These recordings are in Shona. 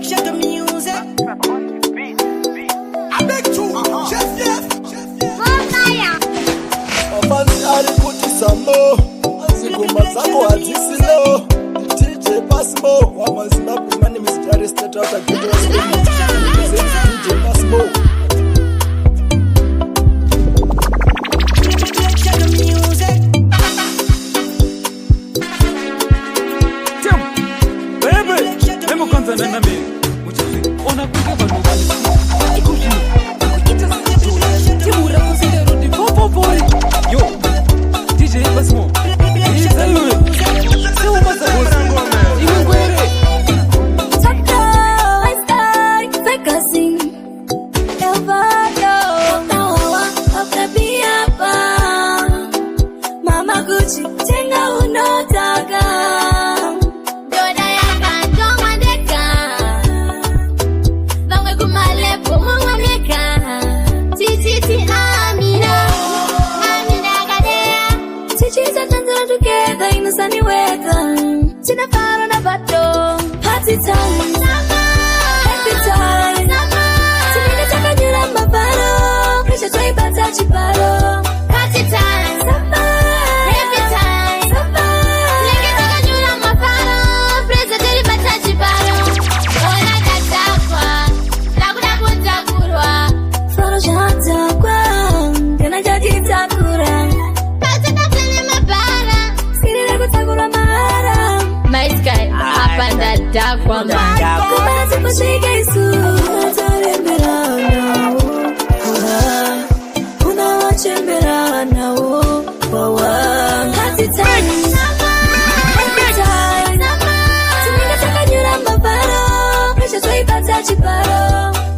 check the music. I beg you, Chef. Mafanzi alikuti sambo Zikuma zako hazisilo DJ Passmo Wama Zimbabwe mani Mr. State out of Gidwa DJ Passmo Check the music. Baby, nemo kwanza na nami ona kuja bano yo, DJ Passmo. Sunny weather, Tina Faro na bato, party time, happy time, Tina taka nyura mbabaro, pressure toi bata chiparo, party time, happy time, Tina taka nyura mbabaro, pressure toi bata chiparo, ona katakwa, lakuda kutakurwa, faro jatakwa, tena jadi takura. Dakwa manda kubazi kushika isu Nataremberana Kuna wachemberana Party time Happy time Tumika taka nyura mbabaro Pressure toi bata chiparo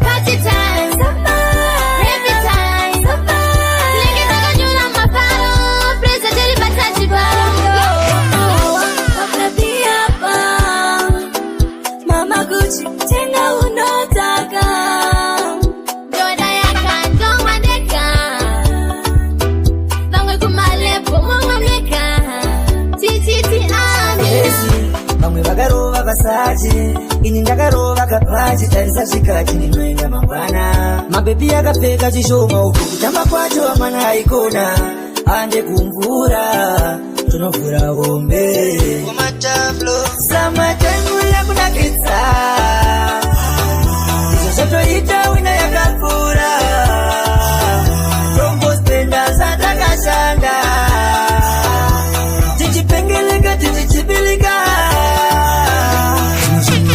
Party time Happy time Tumika taka nyura mbabaro Pressure toi bata chiparo Gucci, tenga unotaka Doda yaka, ndongwa ndeka Bangwe kumalepo, mwangwa mleka Tititi ami Bangwe bagarova basaji Ini ndagarova kapaji Tarisa shikaji ni mwenga mambana Mabebi yaka peka jishoma uku Kutamba kwa joa mana haikona Ande kumvura Tunavura bombe Kumatablo Sama tengu ya kuna kita Izo ita wina ya kapura Rombo spenda zata kashanga Chichipengeleka, chichichipilika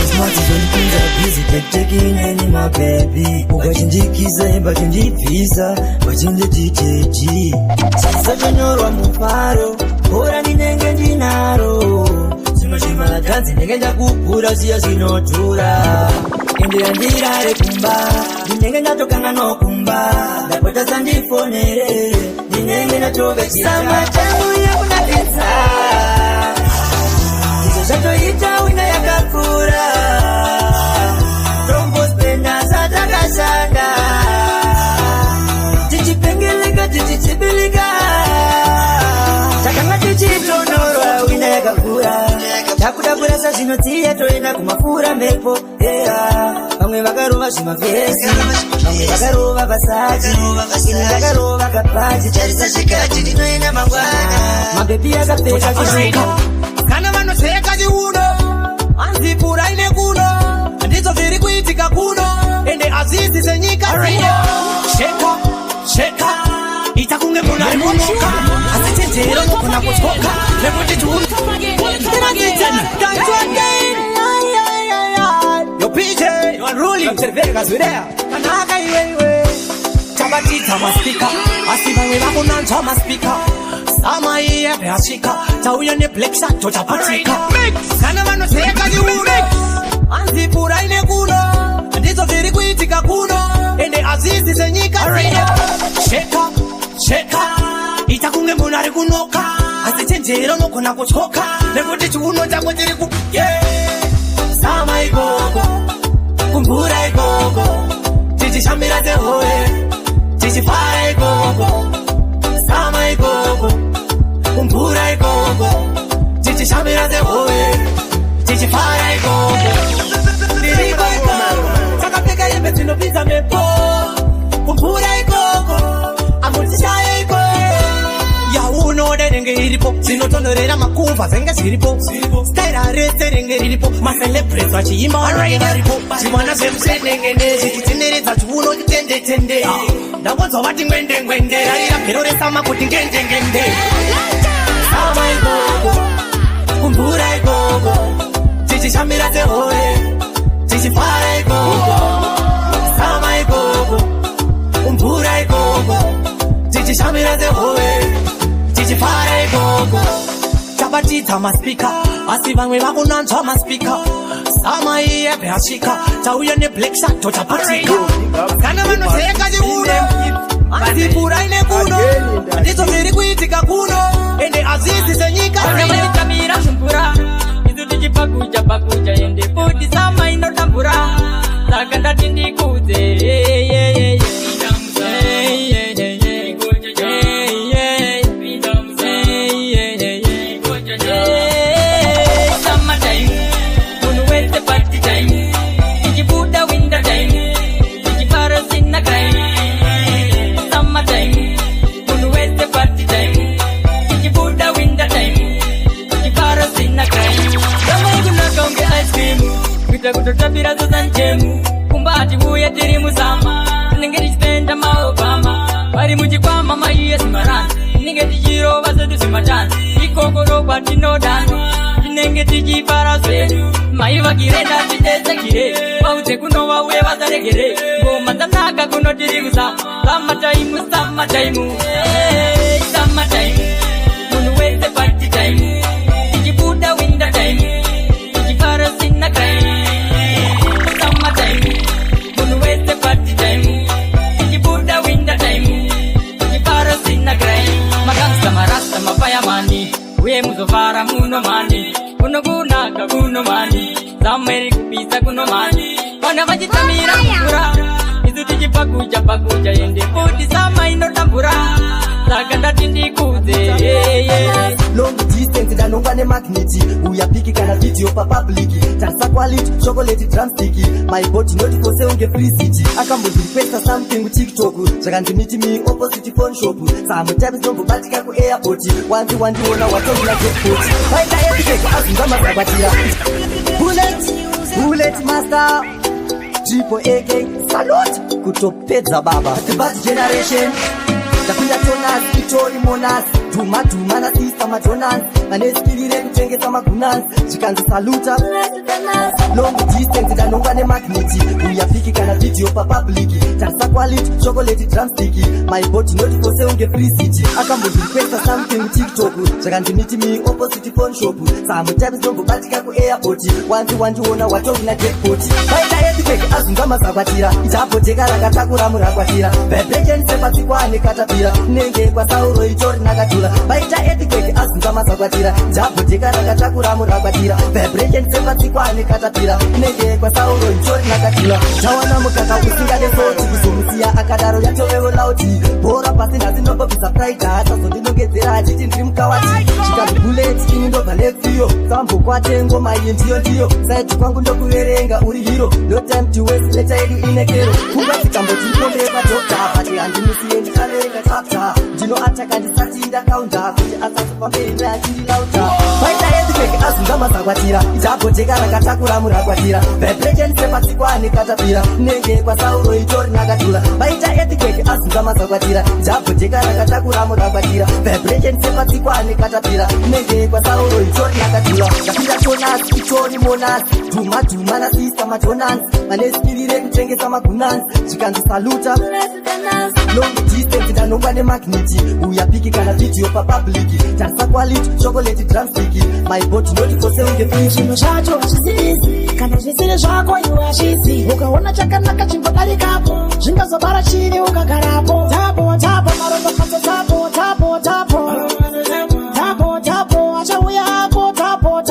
Smart zonikunza busy taking any my baby Ukachinjikiza hemba chinjipisa Bachinje titeji Sasa nyorwa muparo Hora ninenge njinaro Sinoshima tanzi nenge njakupura siya sinotura Ende andira rekumba Ninenge natokanga no kumba Dapota sandifonere Ninenge natobe chita Sama changu ya kuna pizza Izo shato ita wina ya kakura Rombo spenda sata kashanga Chichipengeleka chichichipilika Chakanga chichitonoro wina ya kakura Takudabura sa zinotia toenda kumafura mepo Bamwe bagarova shimafesi Bamwe bagarova basaji Ini bagarova kapaji Charisa shikaji ninoenda mangwana Mabebi ya kapeka kishika Kana mano seka jiuno Anzipura ine kuno Ndizo viri kuitika kuno Ende azizi zenyika sino Sheka Itakunge muna imunoka Asichenjero mukuna kutoka Nemuti juru Yo PJ, you are ruling Vegas with there Kanaka iwe Chabatita maspika Asiba wela kunancha maspika Sama iye beashika Tauya ne pleksa tocha patika Kana mano seka jiuno Anzipura ine kuno Ndizo viri kuitika kuno Ende azizi zenyika sino Sheka Itakunge munari kunoka Asichenjero nokona kuchoka Nekuti chuno changu chiri ku Sama igogo Kumbura igogo Chichishambira zehoe Chichifara igogo Sama igogo Kumbura igogo Chichishambira zehoe Chichifara igogo Niriko movha dzenga dziripo style rese renge riripo macelebrate vachiimba vanenge varipo chimwana zvemusenengene chichitenderedza chiuno chitendetende ndangonzwa vati ngwende rarira mhero resama kuti ngendengende sama ikoko kumbura ikoko tichishambira sehore tichifara ikoko sama ikoko kumbura ikoko tichishambira sehore tichifara ikoko tabatidza maspika asi vamwe vakunanzva maspika sama iye beasvika tauya neblack shadow tapatika kana vanozeka chiuno asi pura ine kuno ndizvo zviri kuitika kuno ende azvizi senyika vanamanitamira shumpura isu tichipakuja ende futi sama inotambura saka ndati ndikudze kutotapira zozanjemu kumbati uye tiri musama tinenge tichipenda maobama vari muchikwama maiye simarani tinenge tichirova zedu zimatanzi ikokoro kwatinodana tinenge tichifara zvedu maivakirenda tidetsekire vaudze kunova uye vasaregere ngoma dzanaka kuno tiri kusama samataimu munhu wese party time tichibuda winter time tichifara sina crime marasta mapayamani uye muzovara muno mani kuno kunaka kuno mani zameri kupisa kuno mani vana vachitamira mvura isu tichipakuja ende futi sama inotambura saka ndati ndikudze long distance ndanongwa nemagneti uyapiki kana video papubliki tarisa quality chocolate drumstick my body not for sale unge free city akamboziripesa something kutiktok zvakanzimiti mi opposite phone shop sametimes nombobatika kuairport wanzi wandiona watongina jackpot vaita epic azunga mazabatira bullet master triple AK salute kutopedza baba the bad generation tapinda tonasi itori monasi dhuma na sista madonans vaneskirire kutengesa magunansi zvikanzi saluta long distance ndanongwa nemagneti uyapiki kana video papubliki tarisa quality chocolate drumstick my body not for sale unge free city akamboziripesa something kutiktok zvakanzimiti mi opposite phone shop sametimes nombobatika kuairport wanzi wandiona watongina jackpot vaita epic azunga mazakwatira itabhoteka rakatakura murakwatira vibration sepatsikwane katapira nenge kwasauro itori nakadhura vaita epic azunga mazakwatira itabhoteka rakatakura murakwatira vibration sepatsikwane katapira nenge kwasauro itori nakadhura tawana mukaka usingade soti kuzomusiya akadaro yatovevo lauti bhora pasi ndazinombobvisa pride asazondinongedzera achiti ndiri mukawati chikanzi bullet ini ndobva lefiyo sambokwate ngoma iyi ndiyo saiti kwangu ndokuverenga uri hero no time to waste leta yedu inekero kungatikambotinombeka dokta pati handimisiye ndikaverenga chapta ndinoataka ndisati ndakaunda kuti asazopamberi neachindilauta vaita epic azunga mazakwatira itabhoteka rakatakura murakwatira vibration sepatsikwane katapira nenge kwasauro itori nakadhura vaita epic azunga mazakwatira itabhoteka rakatakura murakwatira vibration sepatsikwane katapira nenge kwasauro itori nakadhura ndapinda tonasi itori monasi dhuma na sista madonans vaneskirire kutengesa magunansi zvikanzi saluta long distance ndanongwa nemagneti uyapiki kana video papubliki tarisa quality chocolate drumstick my body not for sale unge free zvinhu zvacho hazvisizi kana zvisiri zvako iwe hazvizi ukaona chakanaka chimbodarikapo zvingazobara chiri ukagarapo tapo marondokatso tapo achauya ako tapo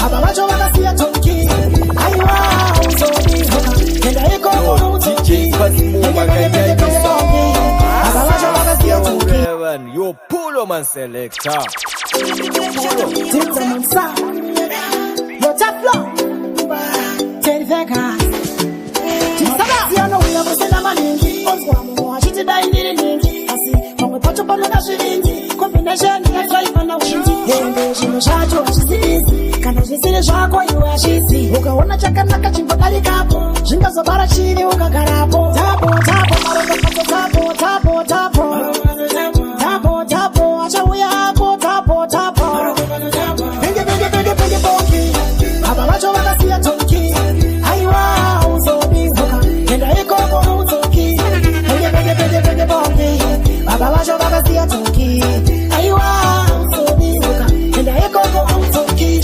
ava vacho vakasiya tonki aiwa uzobi enda ikoko uzobi ava vacho vakasiya tonki yo pulo man selector Tits and sound, your top flow, tell Vegas. Tisana, we have a malingi. Also, I'm watching the dining. I see, from the patch of a shilingi. combination yakaipa na winzi ende zvinhu zvacho hazvisizi kana zvisiri zvako iwe hazvisi ukaona chakanaka chimbodarikapo zvingazobara chivi ukagarapo tapo marondo pato tapo achauya ako tapo penge bongi ava vacho vakasiya tongi aiwa uzobizuka enda ikoko uzoki penge bongi ava vacho vakasiya tongi aiwa uzobizuka enda ikoko uzoki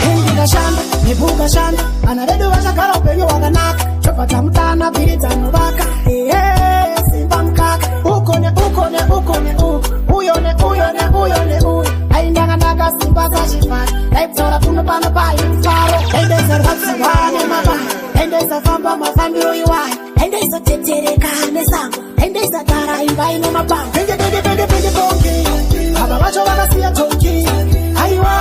endikashanda nepukashanda vana vedu vachagara upenyu hwakanaka chopata mutana piridzano vaka simba mukaka ukone uyone uyu aindanganaka simba sachifara daiptora puno pano paimfaro endezarwadziwane mabaya endezafamba mafambiro iwayo endeizotetereka nesango endeizagara imba ino mabanga penge bongi ava vacho vakasiya tongi aiwa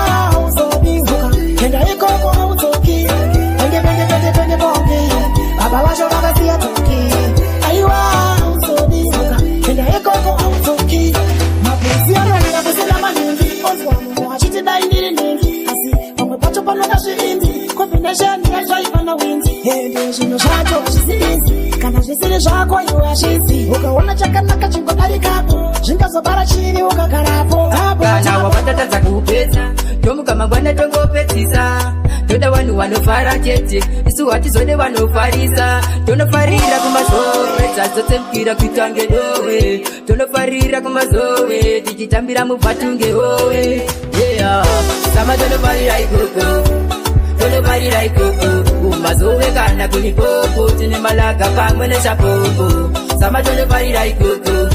uzobizuka enda ikoko uzoki penge bongi ava vacho vakasiya tongi aiwa uzobizuka enda ikoko uzoki mapuzi anoenda kusina maningi ozwa munhu achiti dai ndiri ningi asi pamwe pacho panoda zviindi combination yakaipa na winzi ende zvinhu zvacho hazvisizi kana zvisiri zvako iwe hazvisi ukaona chakanaka chingodarikapo zvingazobara chivi ukagarapo kana wavatadza kuupedza tomuka mangwana tongopedzisa toda vanhu vanofara chete isu hatizode vanofarisa tonofarira kumazove dzadzotsemukira kuita ngedowe tonofarira kumazove tichitambira mubvatunge howe sama tonofarira ikoko kumazove kana kulipopo tine malaga pamwe nechapopo sama tonofarira ikoko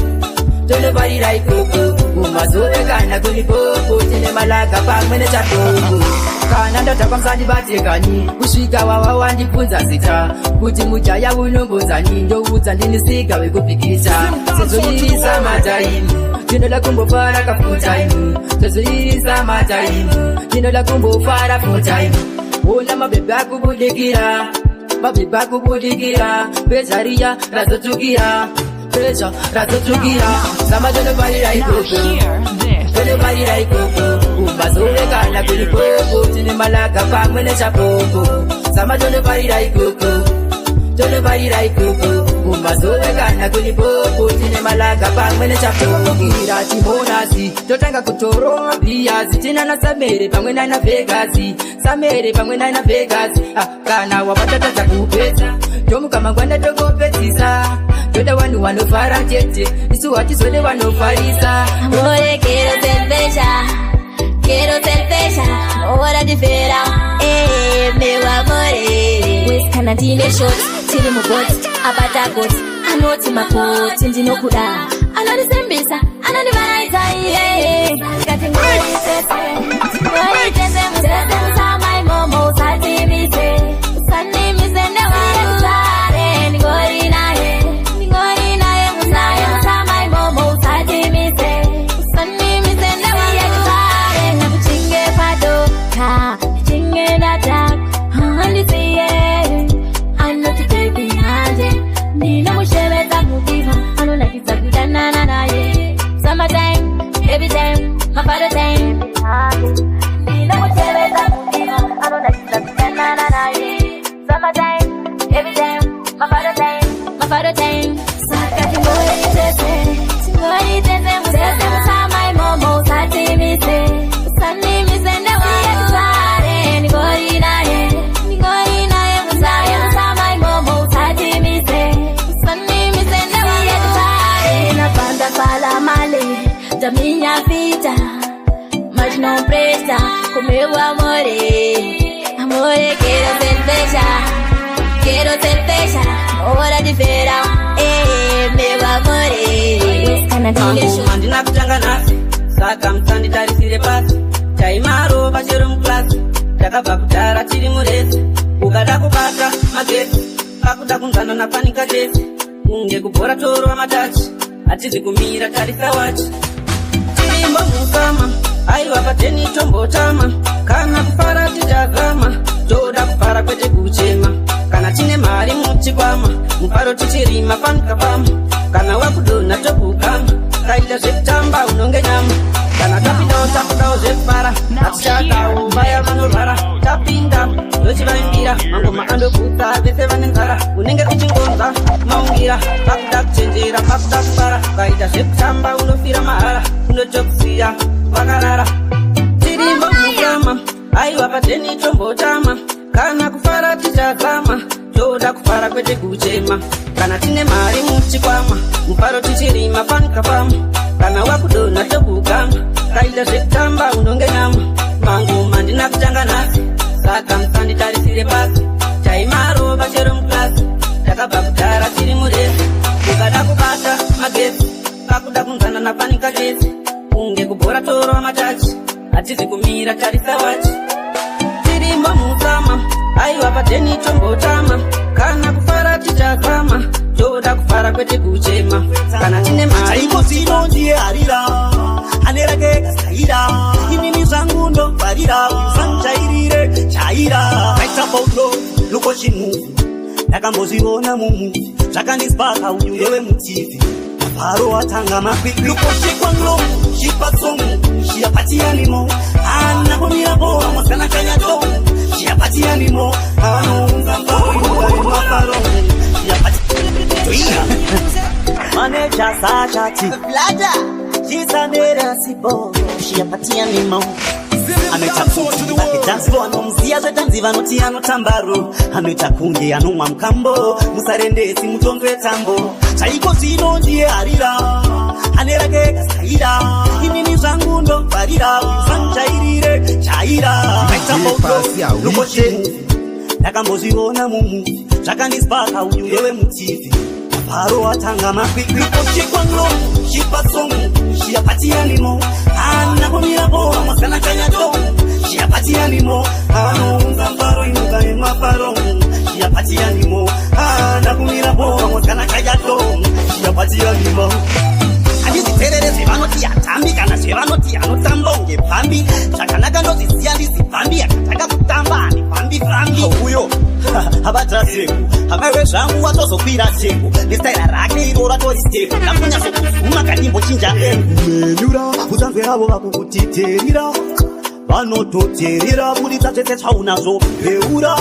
kumazove kana kulipopo tine malaga pamwe nechapopo kana ndataka msandibatekani kusvika wawa wandibvunza zita kuti mujaya unombozani ndoudza ndinisika wekupikisa sezoirisa mataimu ndinoda kumbofara kafutaimu sezoirisa mataimu ndinoda kumbofara futaimu ona mabebe akubudikira bezariya razotukira sama tonofarira ikoko umazove kana kulipopo tine malaga pamwe nechapopo sama tonofarira ikoko umazove kana kulipopo tine malaga pamwe nechapopo ira timonasi totanga kutoronga biyazi tina nasamere pamwe naina vegasi kana wavatadza kuupedza tomuka mangwana tongopedzisa toda vanhu vanofara chete isu hatizode vanofarisa amore quiero ser fecha hora de vera meu amore weskana tine shot tiri mugoti abata goti anoti makoti ndinokuda anondisembisa anondivaraidza kati ngoitese musama imomo usatimise usanimise ndewakutare ndingori naye musaye musama imomo usatimise usanimise ndewakutare nakuchinge padoka chinge ndatak handisiye anoti baby hanje ndinomusheveza mudiva anonakidza kudanana naye summertime every time mafado time ndinomusheveza mudiva anonakidza kudanana naye summertime every time mafado time saka tingoitese musama imomo usatimise usanimise ndewakutare ndingori naye musaye musama imomo usatimise usanimise ndewakutare napanda fala male taminya vita mas não presta com meu amore quiero ser fecha hora de verão meu amore kana tine handina kutanga nasi saka musanditarisire pasi taimaro pachero muklasi takabva kudhara tiri muresi ukada kubata magesi akuda kunzana napanika kesi kunge kubhora torwa matachi hatizi kumira tarisa wachi tirimbo mukama aiwa pateni tombotama kana kufara tichazama toda kufara kwete kuchema kana tine mari muchikwama mufaro tichirima panikapama kana wakudonha tokukama kaita zvekutamba unonge nyama zvekubara hatichadawo vaya vanorwara tapinda ndochivaimbira mangoma andoputsa vese vane nzara unenge uchingonza maungira pakuda kuchenjera pakuda kubara ukaita zvekutamba unofira mahara unotokusiya vakarara tirimbo mukama aiwa pateni tombotama kana kufara tichazama toda kufara kwete kuchema kana tine mari muchikwama mufaro tichirima panikafama kana wakudonha tokugama kaita zvekutamba unonge nyama mangoma ndina kutanga nhasi saka musanditarisire pasi chaimarova chero muklasi takabva kudhara tiri murezi ukada kubata magezi pakuda kunzana nafanika jezi kunge kubhora toro matachi hatizi kumira tarisa wachi tirimbo musama aiwa pateni tombotama kana kufara tichazama toda kufara kwete kuchema kana tine maimozino ndiye harira anerake kasaira inini zvangu ndobvarira usanjairire chaira kaita paulo lukoshimuvu ndakambozviona mumuvi zvakandisipaka uyu ndewe mutivi mafaro watanga makwikwi lukoshekwanlo shipatsomu shiyapatiyanimo anakomirapo amwasanakanyado shiyapatiyanimo anounza mafaro Manager Sachati Vlada Chisanera Sibo Shiapatia Nimo Anoita kuti vakidansi vanomziya zvetanzi vanoti anotambaro anoita kunge anomwa mukambo musarendesi mutondo wetambo chaiko zvino ndiye harira anerake kasaira inini zvangu ndobvarira usanjairire chaira lukoshemu ndakambozviona mumuvi zvakandisipaka uyu ndewe mutivi mafaro watanga makwikwi koshekwanlo shipatsomu shiyapatiyanimo anakomirapo amwasanakanyado shiyapatiyanimo anounza mbaro imuka nemafaro shiyapatiyanimo anakomirapo amwasanakanyado shiyapatiyanimo handiziterere zvevanoti atambi kana zvevanoti anotamba unge pambi zvakanaka ndozviziya ndizi pambi yakataka kutamba hani pambi pambi uyo havadraseku hamaiwe zvangu watozokwira teku nestaira rake iro ratoristeko ndakunyazokuzuma kandimbochinja menyura uzanzweravo vakukutiterira vanototerera buditsa zvese tsaunazvo beura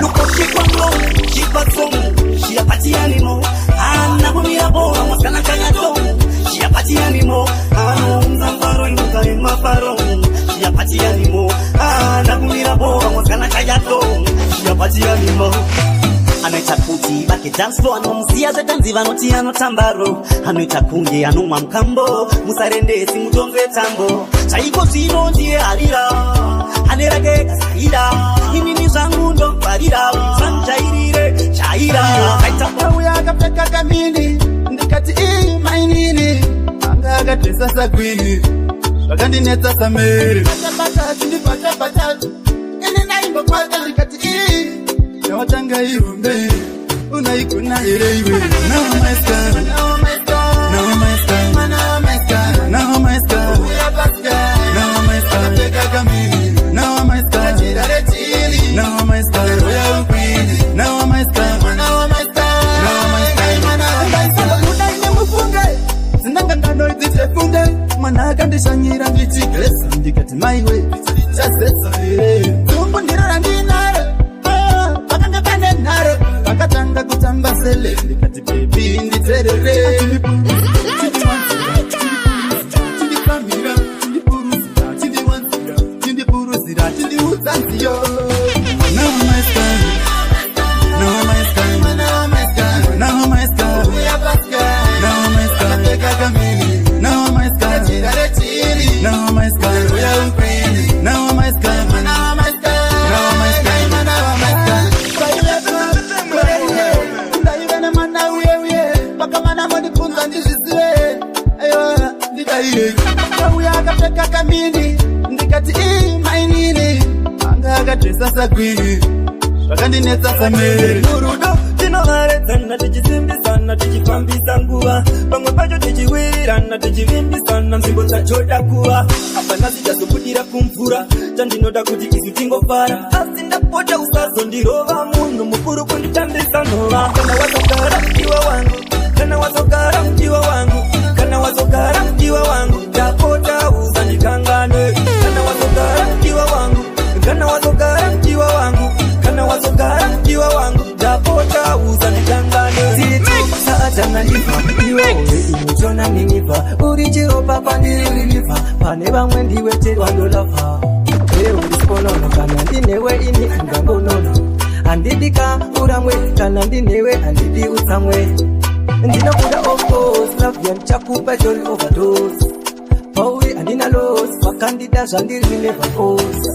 lukoshekwanlo shipatsomu shiyapatiyanimo anakomirapo amwasanakanyado shiyapatiyanimo anounza mbaro imuka nemafaro shiyapatiyanimo anakomirapo amwasanakanyado shiyapatiyanimo anoita kuti vakidansi vanomziya zvetanzi vanoti anotambaro anoita kunge anomwa mukambo musarendesi mutondo wetambo chaiko zvino ndiye harira anerake kasaira inini zvangu ndobvarira usanjairire chaira kaita pauya akapfeka kamini ndikati ii mainini anga akadresa sagwini zvakandinetsa sameri batabata chindibata ini naimbokwata ndikati ii yawatanga irombe unaigona here iwe mwana akandishanyira ndichigresa ndikati maiwe chazetsa here dzumbu ndirora ndinaro vakanga pane nharo vakatanga kutamba sele ndikati bebi nditerere chindipamira chindipuruzira chindiudza nziyo kamini ndikati ii mainini anga akadresa sagwini zvakandinetsa sameri murudo tinovaredzana tichisimbisana tichifambisa nguva pamwe pacho tichiwirirana tichivimbisana nzvimbo dzachoda kuva hapana zichazobudira kumvura chandinoda kuti isu tingofara asi ndapota usazondirova munhu mukuru kunditambisa nhova kana wazogara mudiwa wangu kana wazogara mudiwa wangu kana wazogara mdiwa wangu ndapota uzandikangane kana wazogara mdiwa wangu kana wazogara mdiwa wangu kana wazogara mdiwa wangu ndapota uzandikangane zitu saatana nipa iwe imutona ninipa urichiro papa ndirilipa pane vamwe ndiweterwa ndolapa urisponono kana ndinewe ini angangonono andidika uramwe kana ndinewe andidi utsamwe ndinokuda ofcourse love yanchakupa joli overdose pauri andina los vakandida zvandiri never cause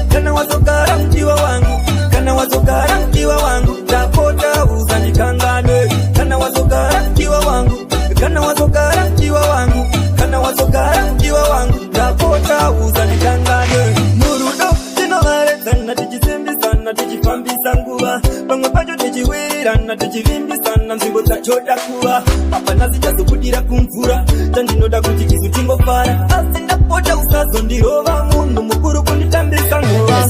kana wazogara mdiwa wangu kana wazogara mdiwa wangu ndapota uzandikangane kana wazogara mdiwa wangu kana wazogara mdiwa wangu kana wazogara mdiwa wangu ndapota uzandikangane murudo tinovaredzana tichisimbisana tichifambisa nguva pamwe pacho tichiwirirana tichivimbisana nzvimbo dzachoda kuva apana zichazobudira kumvura tandinoda kuti isu tingofara asi ndapota usazondirova munhu mukuru kunditambisa nguva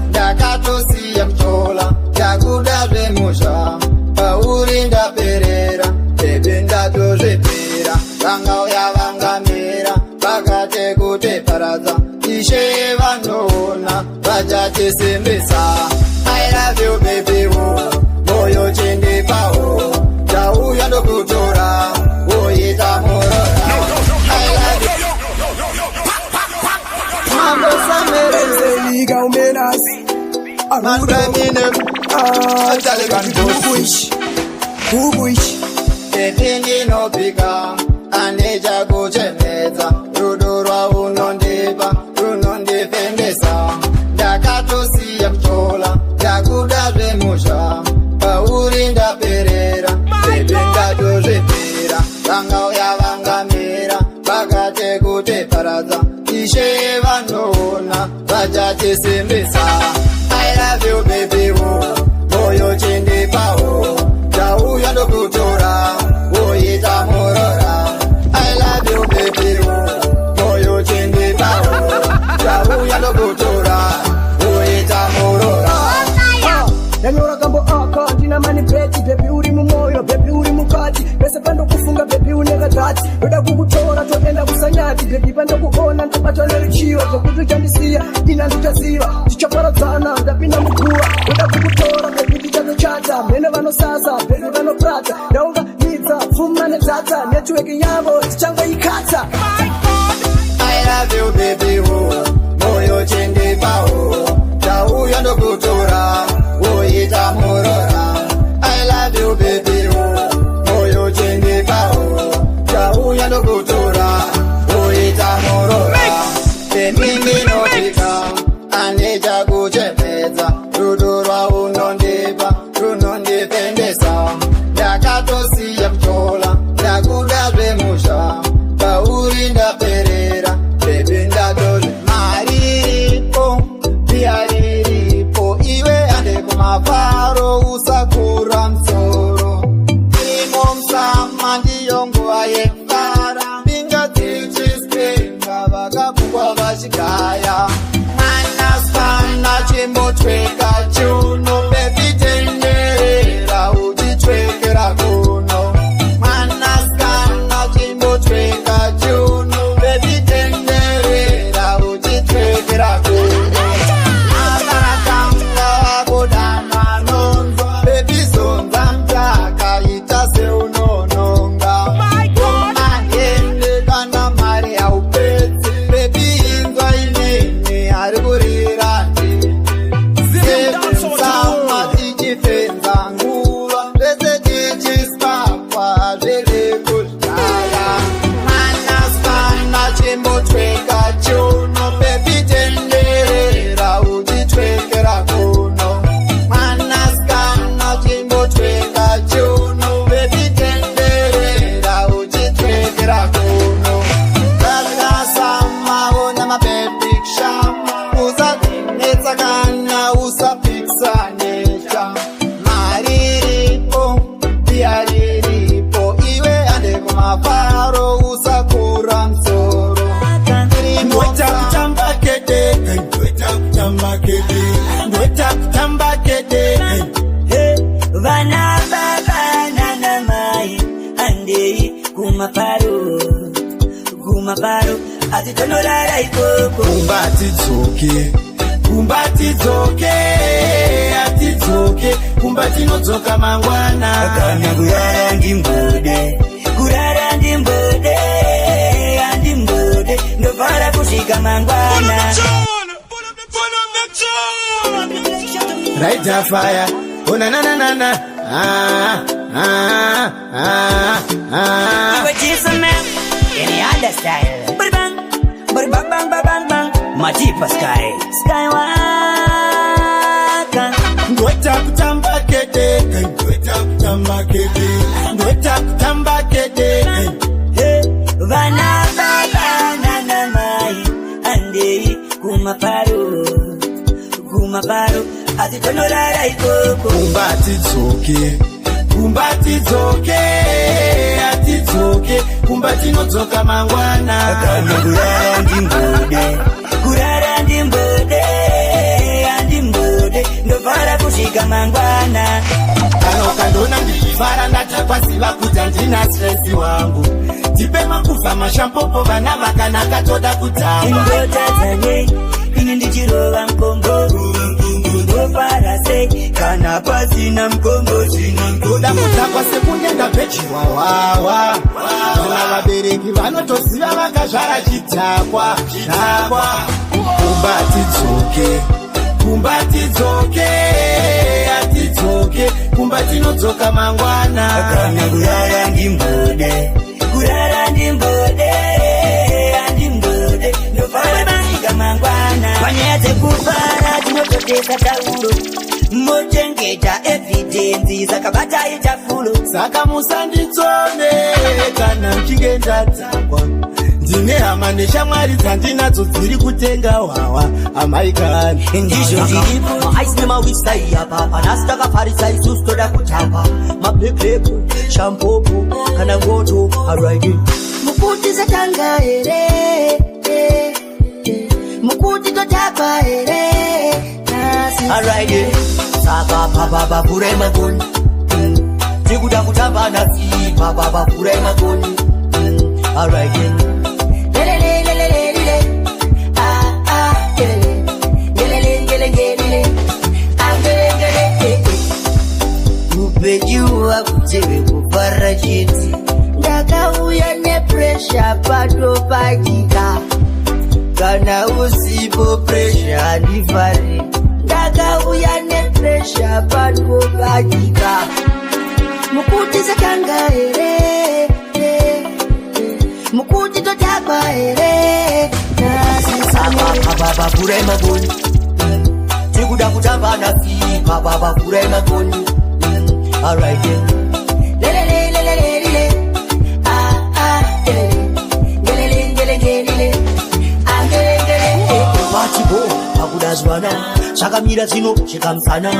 ndakatosiya kutola ndakuda zvemusha pauri ndaperera tebe ndatozvepera vangauya vangamera vakate kuteparadza ishe vanoona vachatisimbisa I love you baby wo moyo chendepawo ndauya ndokutora woita morora I love you mambo samere liga umenasi kubuish ndinopika andichakuchemedza rudo rwaunondipa runondifembesa ndakatosiya kutola ndakuda zvemusha pauri ndaperera bebe ndatozvepera vangauya vangamera vakate kuteparadza ishe vanoona vachatisimbisa I love you baby wo moyo chendepawo ndauya ndokutora woita morora I love you baby wo moyo chendepawo ndauya ndokutora woita morora ndanyora kambo aka ndina manipeti bebi uri mumoyo bebi uri mukati pese pando kufunga bebi unekadhati ndoda kukutora totenda kusanyati bebi pando kuona ndobatwa neruchiwa zvokuti uchandisiya ina ndichaziva tichaparadzana ndapinda muguva ndoda kukutora bebi tichatochata mhene vanosasa bebi vanoprata ndaunganidza pfuma nedzadza netiweki yavo tichangoikatsa I love you baby wo moyo chendepawo ndauya ndokutora woita morora I love you baby wo moyo chendepawo ndauya ndokutora woita morora ndinopika andichakuchemedza rudo rwaunondipa runondipendesa ndakatosiya kutola ndakuda zvemusha pauri ndaperera bebe ndatozve mari iripo pia riripo iwe ande kumafaro usakura msoro imo msama ndiyo nguva yekufara mbinga dzichispenga vakapungwa vachigaya mwanasikana chimbotweka chiuno bebi tenderera uchitwekera kuno mwanasikana chimbotweka chiuno bebi tenderera uchitwekera kuno avarakanga vakodana nonzwa bebi zonza mtaka ita seunononga omahende kana mari haupedzi bebi inzwa inene ari kurira seensama tichifenza nguva zvese tichisvakwa zviri kudhaya mwanasikana chimbotweka chiuno bebi tenderera uchitwekera kuno mwanasikana chimbotweka chiuno bebi tenderera uchitwekera kuno vakasamaona mabebi kushama usadinetsa kana usapiksanesha mari iripo pia riripo iwe ande kumafaro usakura msoro ndoita kutamba kede vana baba nana mai atitonolala ikoko kumbati dzoke atidzoke kumbati nodzoka mangwana kana kurara ndimbode ndovhara kusvika mangwana Raita fire, oh na na na na na, But Jason man, any other style, but bang, bang, my deeper sky, skywalker. Ndweta kutamba kete, hey, vana na mai, ande kumaparo, atitonolala ikoko. Kumbati dzoke atidzoke kumbati nodzoka mangwana kana kurara ndimbode ndovhara kusvika mangwana kana ukandona ndichifara ndatakwasiva kuti handina stresi wangu tipe makufa mashampopo vana vakanaka toda kutamba indotadzane ini ndichirova mkombo ndofara sei kana pasina mkombo toda kutakwa sekunge ndapechirwa wawa kana vabereki vanotoziva vakazvara chitakwa kumbati dzoke atidzoke kumbati nodzoka mangwana kana kurara ndimbode ndofara kusvika mangwana panyaya dzekufara tinototesa tauro mochengeta evidhenzi saka batai tafulo saka musanditsone kana nchinge ndadzakwa ndine hama neshamwari dzandinadzo dziri kutenga hwawa amaikani ndizvo zviripo aisine mawisai apa panasi takafarisa isusu toda kutapa mablekepo shampopo kana ngoto araidi mukuti satanga here mukuti totapa here araidi saka papa pure magoni tikuda kutamba nasi papa pure magoni araidi upejuwa kutewe kupara chiti ndakauya nepresha patopakika kana usipo presha handifari ndakauya nepresha patopakika mukuti satanga here mukuti totakwa here papa pure magoni tikuda kutamba nasi papa pure magoni alright patibo akudazwana chakamira zino chikamusana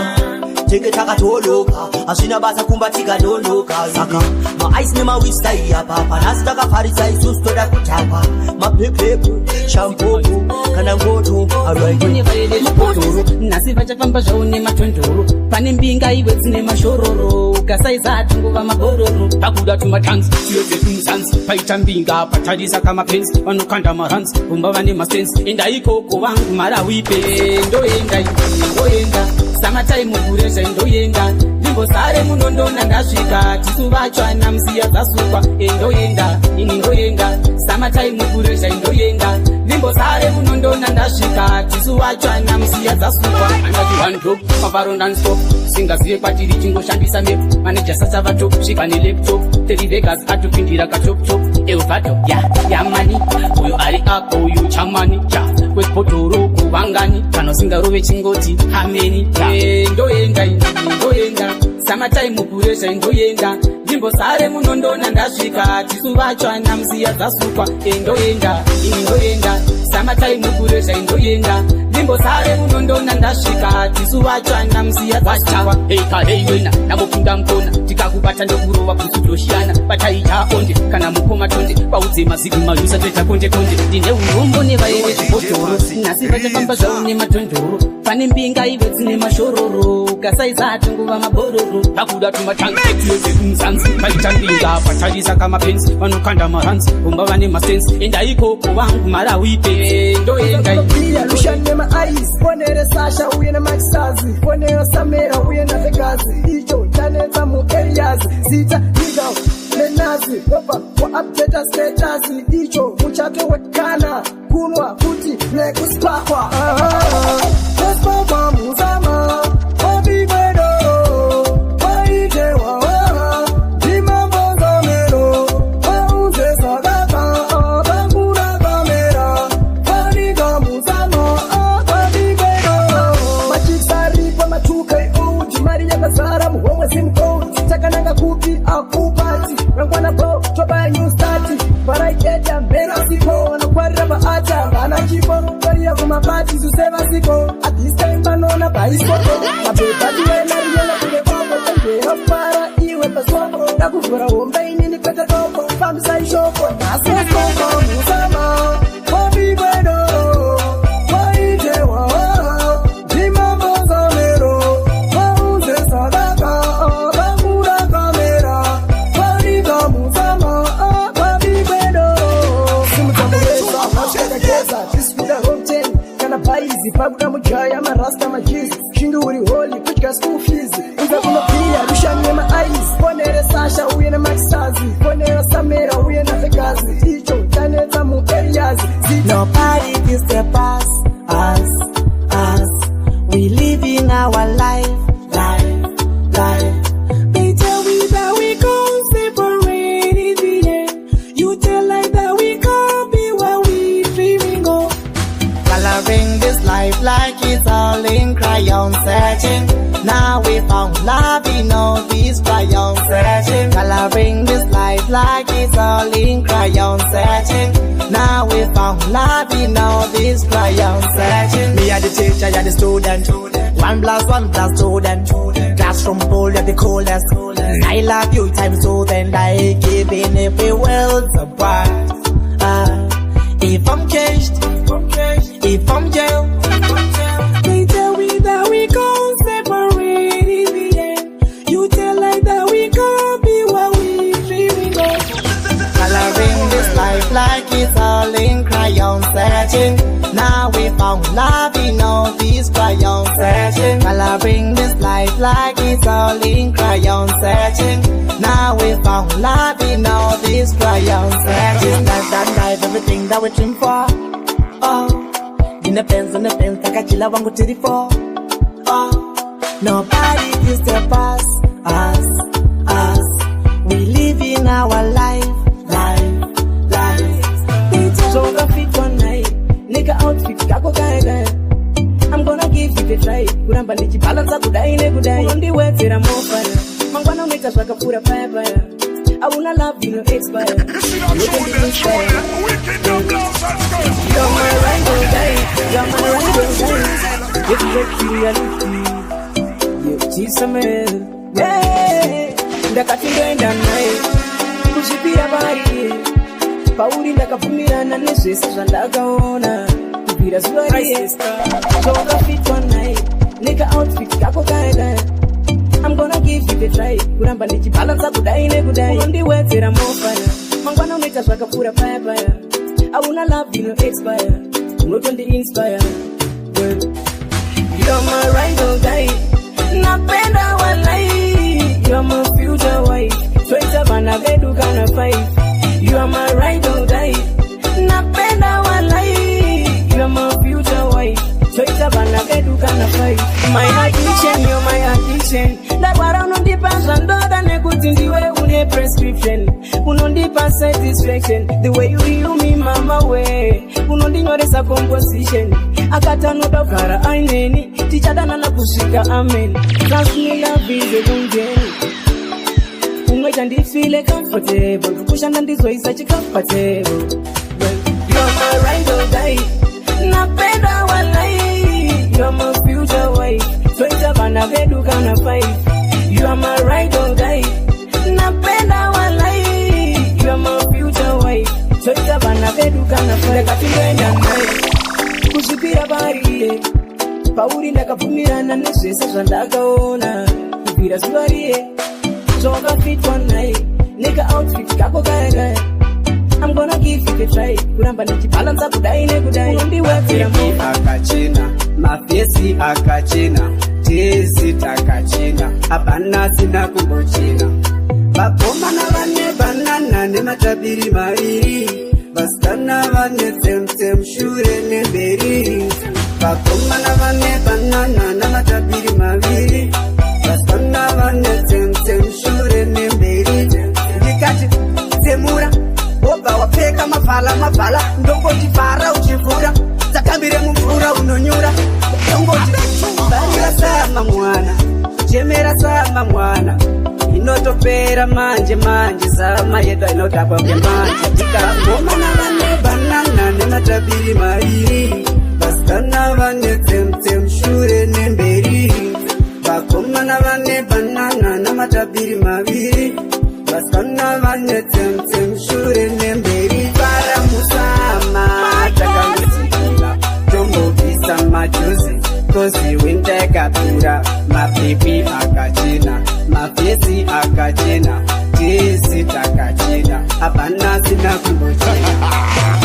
tenge takatoloka asina basa kumba tikadondoka saka maaisi nemawisai apa panasi takafarisa isusu toda kutapa mablekepo shampopo kana ngoto alaimupotoro nasi vachafamba zvavo nematondoro pane mbinga iwe dzine mashororo ukasaizati nguva mabororo pakuda tumatanzi tiyo dzekumuzanzi paita mbinga patarisa kamapenzi vanokanda maranzi vomba vane masensi enda ikoko vangu marawipe ndoenda samataimu kureza ndoenda ndimbosare munondona ndasvika tisu vachwana musiya dzasukwa endoenda ini ndoenda samataimu kureza ndoenda ndimbosare munondona ndasvika tisu vachwana musiya dzasukwa andati one drop mavaronda nstop singazive kwatiri chingoshandisa map maneja sasa vatop svika nelaptop terivegas atopindira katoptop euvato yamani uyu ari apo uyu chamani kwepotoro kuvangani kana usingarove chingoti hameni ndoenda samataimu kureza ndoenda ndimbosare munondona ndasvika tisu vachwana musiya dzasukwa ndoenda ini ndoenda samataimu kureza ndoenda nimbosare unondona ndasvika tisu vachana musiya vachawa heka heiwena namupinda mukona tikakubata ndokurova kusutoshiyana bataita onde kana mukoma tonde paudze mazigu malusa toita konde ndine urombo nevaire zvibhodhoro nhasi vachafamba zvavo nematondoro pane mbinga ive dzine mashororo kasaisato nguva mabororo takuda tumatangetiyeze kumuzanzi vaita mbinga patarisa kamapenzi vanokanda mahanzi bomba vane masensi endaikoko vangu marawipe ndoendaia Lucian nema eyes, ponere Sasha uye na Maxazi, ponere Samira uye na Vegazi, icho taneta mu areas, zita nigga lenazi, opa wa update status, icho muchato wekana, kunwa kuti nekuspakwa. Let's go kwa muzama, obi bedo, waite wa, dimambo zamero, wauze sagaka, bangura kamera, waniga muzama, obi bedo. Machikari kwa matukai uji, mari yaka sara muhomwe simkoti, chakananga kupi akupati, rangwana bro, choba new start, paraiketa mbera siko, anakwarira baata, vana chipo, kariya kumapati, suseva siko, at this time banona baisoko, mabebati wena riyela kule koko, kwenye para iwe pasoko, nakufura homba inini kweta toko, famisa ishoko, nasi koko, musama, hobi bedo, waite wa, jimambo zamero, wauze sadaka, bangura kamera, waniga musama, hobi bedo. Simutambuleza, mashkakakeza, tiskuda home 10, kana paizi, paguda mujaya, marasta majizi, shindu uri holi, kuchika school fees, unza kumapia, Lucian nema eyes, ponere Sasha uye na Maxazi, ponere Samira uye na Vegazi, icho taneta mu areas, zita. Nobody can step us. We live in our life. They tell me that we can't separate in the end. You tell like that we can't be what we dreaming of. Coloring this life like it's all in crayon searching. Now we found love in all these crayon searching. Coloring this life like it's all in crayon searching. Now we found love in all these crayon searching. Me are the teacher, you're the student. 1 + 1 + student. Classroom full, you're the coolest. I love you times 2, then I give in every world's apart. If I'm caged, if I'm jailed, they tell me that we can't separate in the end. You tell like that we can't be what we dreaming of. Coloring this life like it's all in crayon searching. Now we found love in all these crayon searching. Coloring this life like it's all in crayon searching. Now we found love in all these crayon searching. Life and life, everything that we dream for. In the pens, takachila wangu tirifo. Nobody can step us. We live in our life. So go fit one night, nigga outfit kako kaya. I'm gonna give you a try. Kuramba lichi balance kudai ne kudai. Unondi wetera mo fire. Mangwana uneka swaka pura fire. I wanna love you no expire. You can be inspired. You're my right or die. You're my right or die. If you break reality, you teach some hell. Yeah, ndakati ndenda naye. Kushipira bari. Pauli ndakavumirana nezvese zvandakaona kubvira zuva riye toka fit one night nigga outfit kako kaya. I'm gonna give you the try kuramba ndichibalansa kudai nekudai unondiwedzera mofaya mangwana unoita zvakapfuura fire. I wanna love you no expire unotondi inspire. You're my right or die napenda walai. You're my future wife twaita vana vedu kana 5. You are my right or die. Napenda walai. You are my future wife. Twaita vana vedu kana 5. My addiction, you're my addiction. Ndagwara unondipa zvandoda nekuti ndiwe une prescription. Unondipa satisfaction. The way you heal me mama we. Unondinyoresa composition. Akata noda kara aineni. Tichadanana kusvika amen. Trust me love is a gunjeni. Umweta ndifile comfortable kushanda ndizoisa chicomfortable. You're my right or die napenda walai. na fight. You are my right or die. Napenda walai. You are my future wife. Soita bana vedu kana fare katindenda naye. Kushipira bari. Pauri ndakapfumira nezvese zvandakaona. Kupira zuva riye. Zvawakafitwa naye. Nigga outfit kako kaya kaya. I'm gonna give it a try. Kuramba nechibalansa kudai nekudai. Unondiwedzera Mapipi akachena, mafesi akachena, tezi takachena, apana sina kumbochena. Vakomana vane banana nematabiri maviri, vasikana vane tsem shure nemberi. Vakomana vane banana nematabiri maviri, vasikana vane tsem shure nemberi. Ndikati tsemura Oba wapeka mapala ndongoti fara uchivura takambire mumvura unonyura ndongoti barira sama mwana chemera sama mwana inotopera manje sama yedu inotapa manje tikangomana vane banana nematabiri maviri vasikana vane tsem shure nemberi vakomana vane banana nematabiri maviri vasikana vane tsem shure nemberi para musama takangosikila tombobvisa majuzi kozi winter ikapfuura mapipi akachena mafesi akachena tezi takachena apana sina kumbochena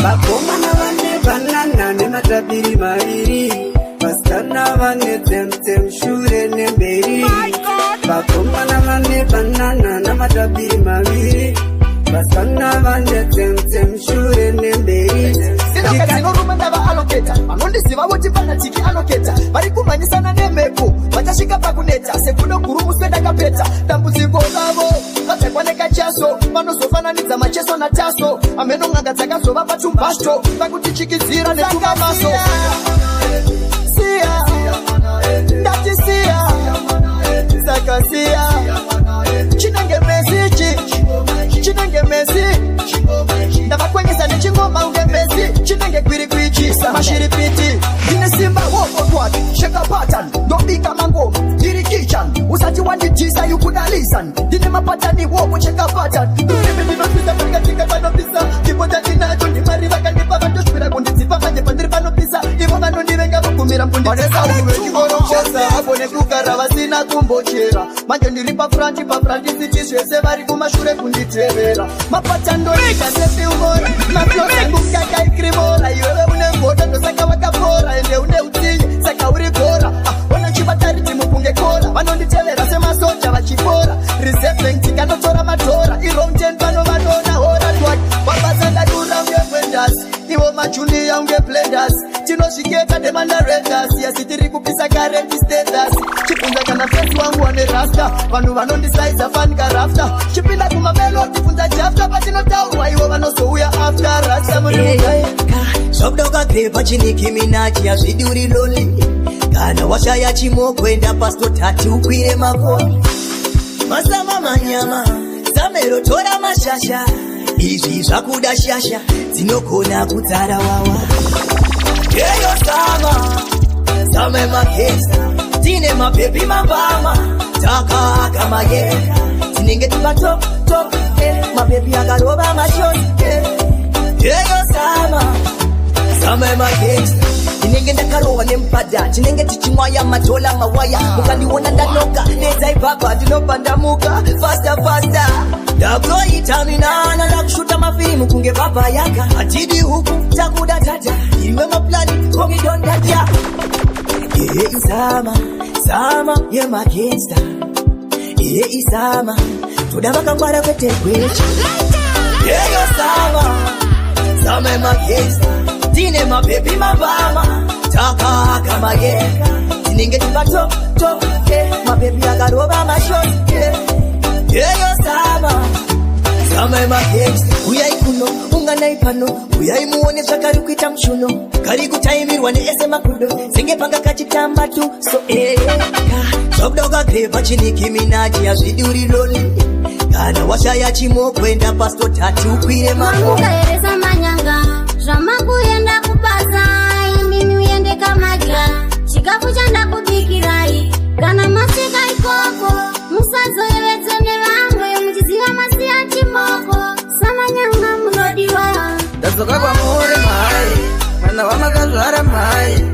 vakomana vane banana nematabiri maviri vasikana vane tsem shure nemberi vakomana vane banana nematabiri maviri vasikana vane tsem shure nemberi Sinorume ndava aloketa vanondiziva voti fanatiki aloketa vari kumhanyisana nemhepo vachasvika pakuneta sekuno guru muswe ndakapeta dambudziko ravo vadzakwa nekachaso vanozofananidza macheso nataso amenon'anga dzakazova patumbasto vakutichikidzira netumamaso siya ndati siya saka siya chinenge mesi ndavakwenyesa nechingoma unge mesi chinenge kwirikwichi mashiripiti ndine simba wokotwati sheka patan ndobika mangoma ndiri kichan usati wanditisa yukudalisan ndine mapatani wokucheka patan ndinopisa pangatika panopisa ndipota ndinacho ndimariva kandipa vandosvira kundidzipa manje pandiri panopisa ivo vanondivenga vogumira mkundidzesauvekivorokosa apo nekugara vasina kumbochera manje ndiri pafranti siti zvese vari kumashure kunditevera mapatandoita sefilmora mafyosangunkakaikrivora iwewe une ngoda ndosaka vakapora ende une utsinye saka uri gora wanachivatariti mukunge kora vanonditevera semasoja vachipora reserving tikanotora matora ironten vanovanona hora twak vabazandadura unge bwendasi ivo majunia unge blenders tinosviketa nemandaretas yasi tiri kupisa karenti status chibvunza kana fesi wangu wane rasta vanhu vanondisaiza fanika rafta chipinda kumamelodi bvunza jafta patinotaurwa ivo vanozouya after rasta zvokudoka pepa chiniki minachi hazvidi uri loli kana washaya chimokwenda pastotati ukwire makoni masama manyama zamero tora mashasha izvi zvakuda shasha dzinogona kudzara wawa yeyo sama emakesa tine mapepi mambama takaka mageka tinenge tipato mapepi akarova mashoni yeyo sama emakesa tinenge ndakarova nemupadha tinenge tichimwaya matola mawaya mukandiona ndanoka nedzaibhaba ndinobva ndamuka fasta ndakutoita minana ndakushuta mafirimu kunge bhabha yaka hatidi huku takuda tata imwe maplani komidondadya sama yemakesta isama toda vakangwara kwetegwecha yeyo sama emakesta tine mapepi mambama takaka mageka tinenge tipato mapepi akarova mashoni yeyo sama emakesta uyai kuno unganai pano uyai muone zvakari kuita mushuno kari kutaimirwa neese makudo senge panga kachitamba tu so zvokudoka pepa chiniki minachi hazvidi uri loli kana washaya chimokwenda pastotati ukwire mamukaeresa manyanga zvamakuyenda kupasa imini uyende kamadya chikafu chandakubikirai kana masika ikoko musazoyevedze nevamwe muchiziva masi achimoko samanyanga munodiwa ndadzoka kwamuri mhai mwana wamakazvara mhai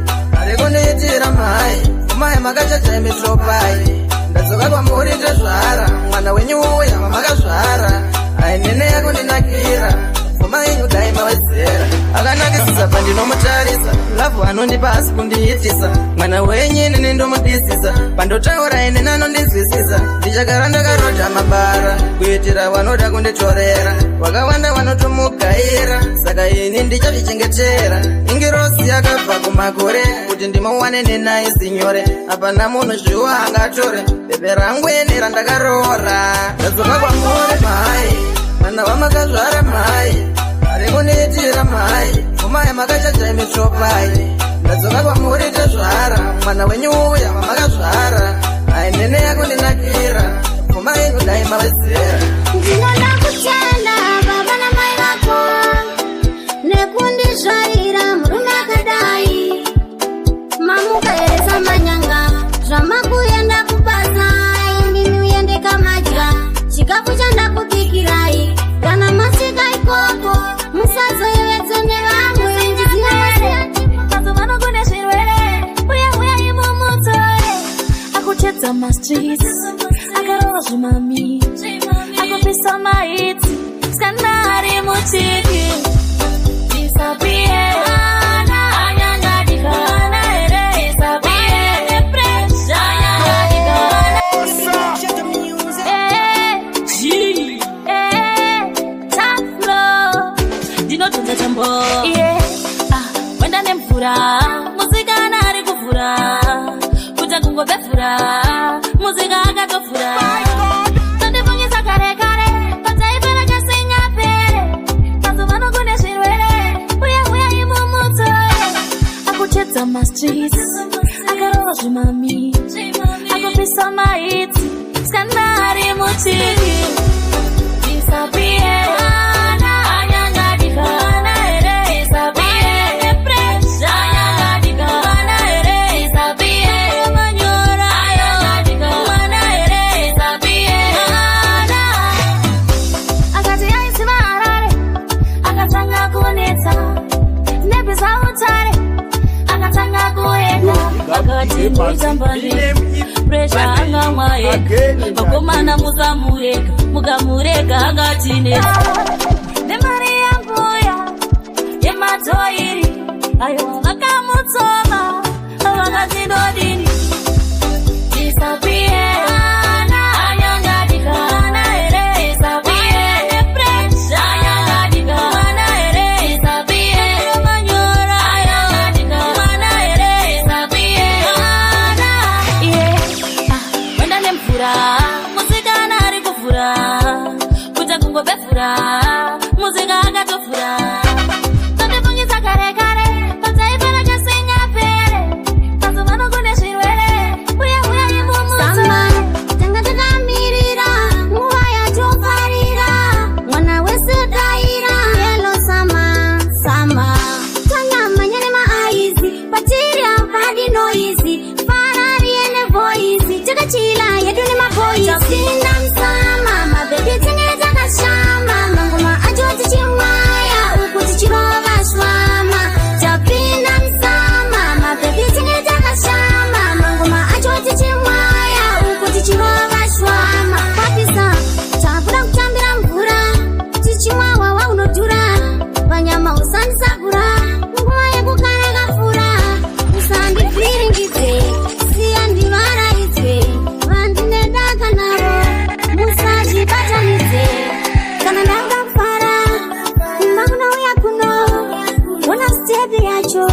arikundiitira mhai umai makachachai mitropai ndadzoka kwamuri tezvara mwana wenyu uya mamakazvara ainene yakundinakira pfuma yenyu dai mawedzera akanakisisa pandinomutarisa lavhu anondipa asi kundiitisa mwana wenyu nene ndomudisisa pandotaura inene anondizwisisa ndichagara ndakarodha mabara kuitira vanoda kunditorera vakawanda vanotomugaira saka ini ndichazvichengetera ingirosi yakabva kumakore kuti ndimuwane nenaisi nyore hapana munhu zviwa angatore bebe rangu ene randakaroora ndadzoka kwamuri mhai mwana wamakazvara mhai arikuniitira mhai umai makachachai mitropai ndadzoka kwamuri tezvara mwana wenyu uya mamakazvara ainene yakundinakira pfuma yenyu dai mawedzera ndinoda kutenda baba namai vako nekundizvarira murume akadai mamukaeresa manyanga zvamakuenda kubasa indini uyendeka madya chikafu chandakubikirai kana masvika ikoko musazoyevedze nevamwe ndizivaazovanogone zvirwere uya imumutore akuchedza mastreets akarova zvimami akupisa maitsi skanari muchiki disapie wenda nemvura muzikana ari kuvhura kuta kungobefura muzika akatofura tondifungisa kare kare patsaipera kasenyapere mazuvanogune zvirwere uya imumutore akuchedza mastreets akarova zvimami akupisa maitsi skanari muchiki disapie presha anga mwaeka vakomana mukamurega angatinesa nemari yambuya yematoiri ayo vakamutsoma vakatidodini disapie muzika akatofura tondifungisa kare kare patsaipera kasenyapere mazuvanogune zvirwere uya imumutore tanga takamirira nguva yatofarira mwana wesedaira yelo sama tangamanyane maaizi patiri apadi noizi farari ene voizi takachila yedu nemaboizi tasinda msama mabebi tengere takashama mangoma achoti chimwaya ukuti chirova shwama tapinda msama mabebi tengere takashama mangoma achoti chimwaya ukuti chirova shwama papisa tabuda kutambira mvura tichimwawa waunodhura panyama usanisagura nguva yekukara kafura usandivhiringidze siya ndivaraidzwe vandinedaka navo musazvibatanidze kana ndanga kufara kumba kunouya kuno ona stepi yacho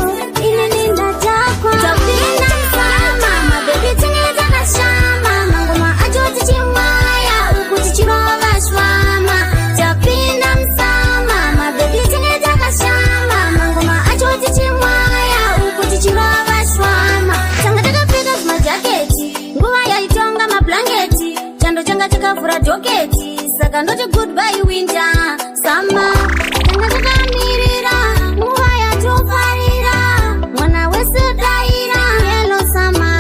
inini ndatakwa tapinda msama mabebi tengere takashama mangoma achoti chimwaya ukuti chirova shwama tapinda msama mabebi tengere takashama mangoma achoti chimwaya ukuti chirova shwama tanga takapfeka zvimajaketi nguva yaitonga mablanketi chando changa chakavhura dhoketi saka ndoti goodbye winter sama tanga takamirira nguva yatofarira mwana wesedaira yelo sama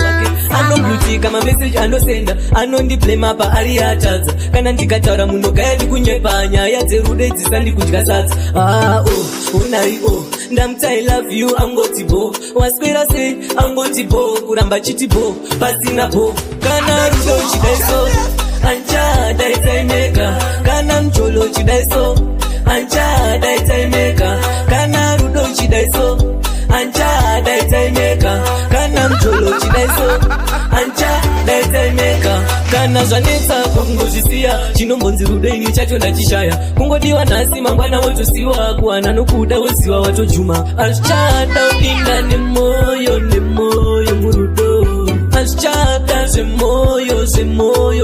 anobluti kama message anosenda anondiblema pa ari atadza kana ndikataura munhu gaya ndikunyepa nyaya dzerudo dzisandikudya sadza unai ndamuti I love you angoti bo waswera sei angoti bo kuramba chiti bo pasina bo kana rudo chidaiso anja daitaimeka kana mcholo chidaiso anja daitaimeka kana rudo chidaiso anja daitaimeka kana mcholo chidaiso anja daitaimeka kana zvanetsa kungozvisiya chinombonzi rudo ini chacho ndachishaya kungodiwa nhasi mangwana wotosiwa kuwana nokuda woziwa watojuma azvichada upinda nemoyo murudo azvichada zvemoyo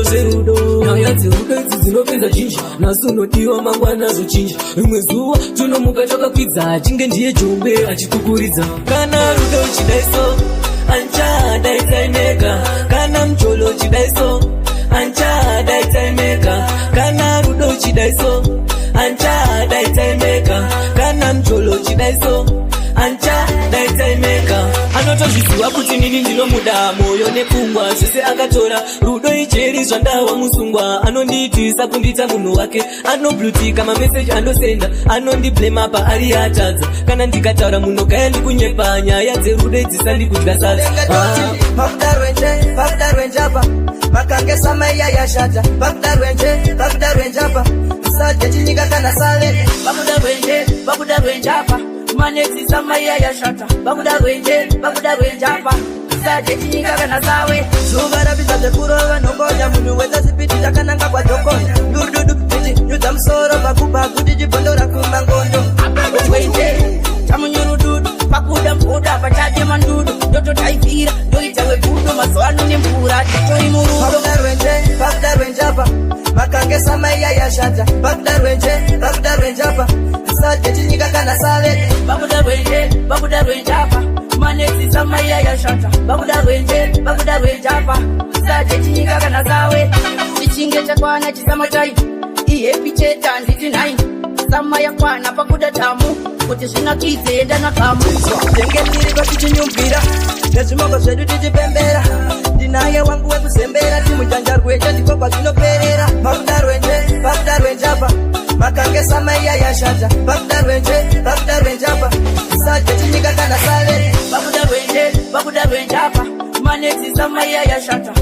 zverudo nyaya dzerudo idzi dzinopinza chinji nhasi unodiwa mangwana zvochinja rimwe zuva tunomuka takakwidza achinge ndiye jombe achitukuridza kana rudo chidaiso anja daitaimeka kana mcholo chidaiso anja daitaimeka kana rudo chidaiso anja daitaimeka kana mcholo chidaiso anja daitaimeka anotozviziva kuti nini ndinomuda moyo nepfungwa zvese akatora rudo ijeri zvandawa musungwa anondiitisa kundita munhu wake anobluti kama message andosenda anondiblema pa ari atadza kana ndikataura munhu gaya ndikunyepa nyaya dzerudo dzisandikudya sadza pakudarwenjapa makange samaiya yashata pakudarwenjapa sajechinyika kana sale pakudarwenjapa maneti samaiya yashata pakudarwenjapa sajechinyika kana sawe zuva rapidza zvekurova nongonya munhu weza zipiti chakananga kwajokonya dududu iti nyudza musoro pakuba kuti chibhondora kumangondo wenje chamunyorududu pakuda mbuda pachate mandudu ndototaivira ndoita webudo mazuano nemvura titori murudo pakudarwenjapa makange samaiya yashata pakudarwenjapa sajechinyika kana sale pakudarwenjapa maneti samaiya yashata pakudarwenjapa sajechinyika kana sawe chichinge chakwana chisama chai ihepi cheta nditi 9 sama yakwana pakuda tamu kuti zvinakidze enda nakamu tenge tiri kwatichinyumbira nezvimoko zvedu tichipembera ndinaye wangu wekuzembera timujanja rweche ndiko kwazvinoperera pakudarwenjapa makange samaiya yashata pakudarwenjapa sajechinyika kana sale pakudarwenjapa maneti samaiya yashata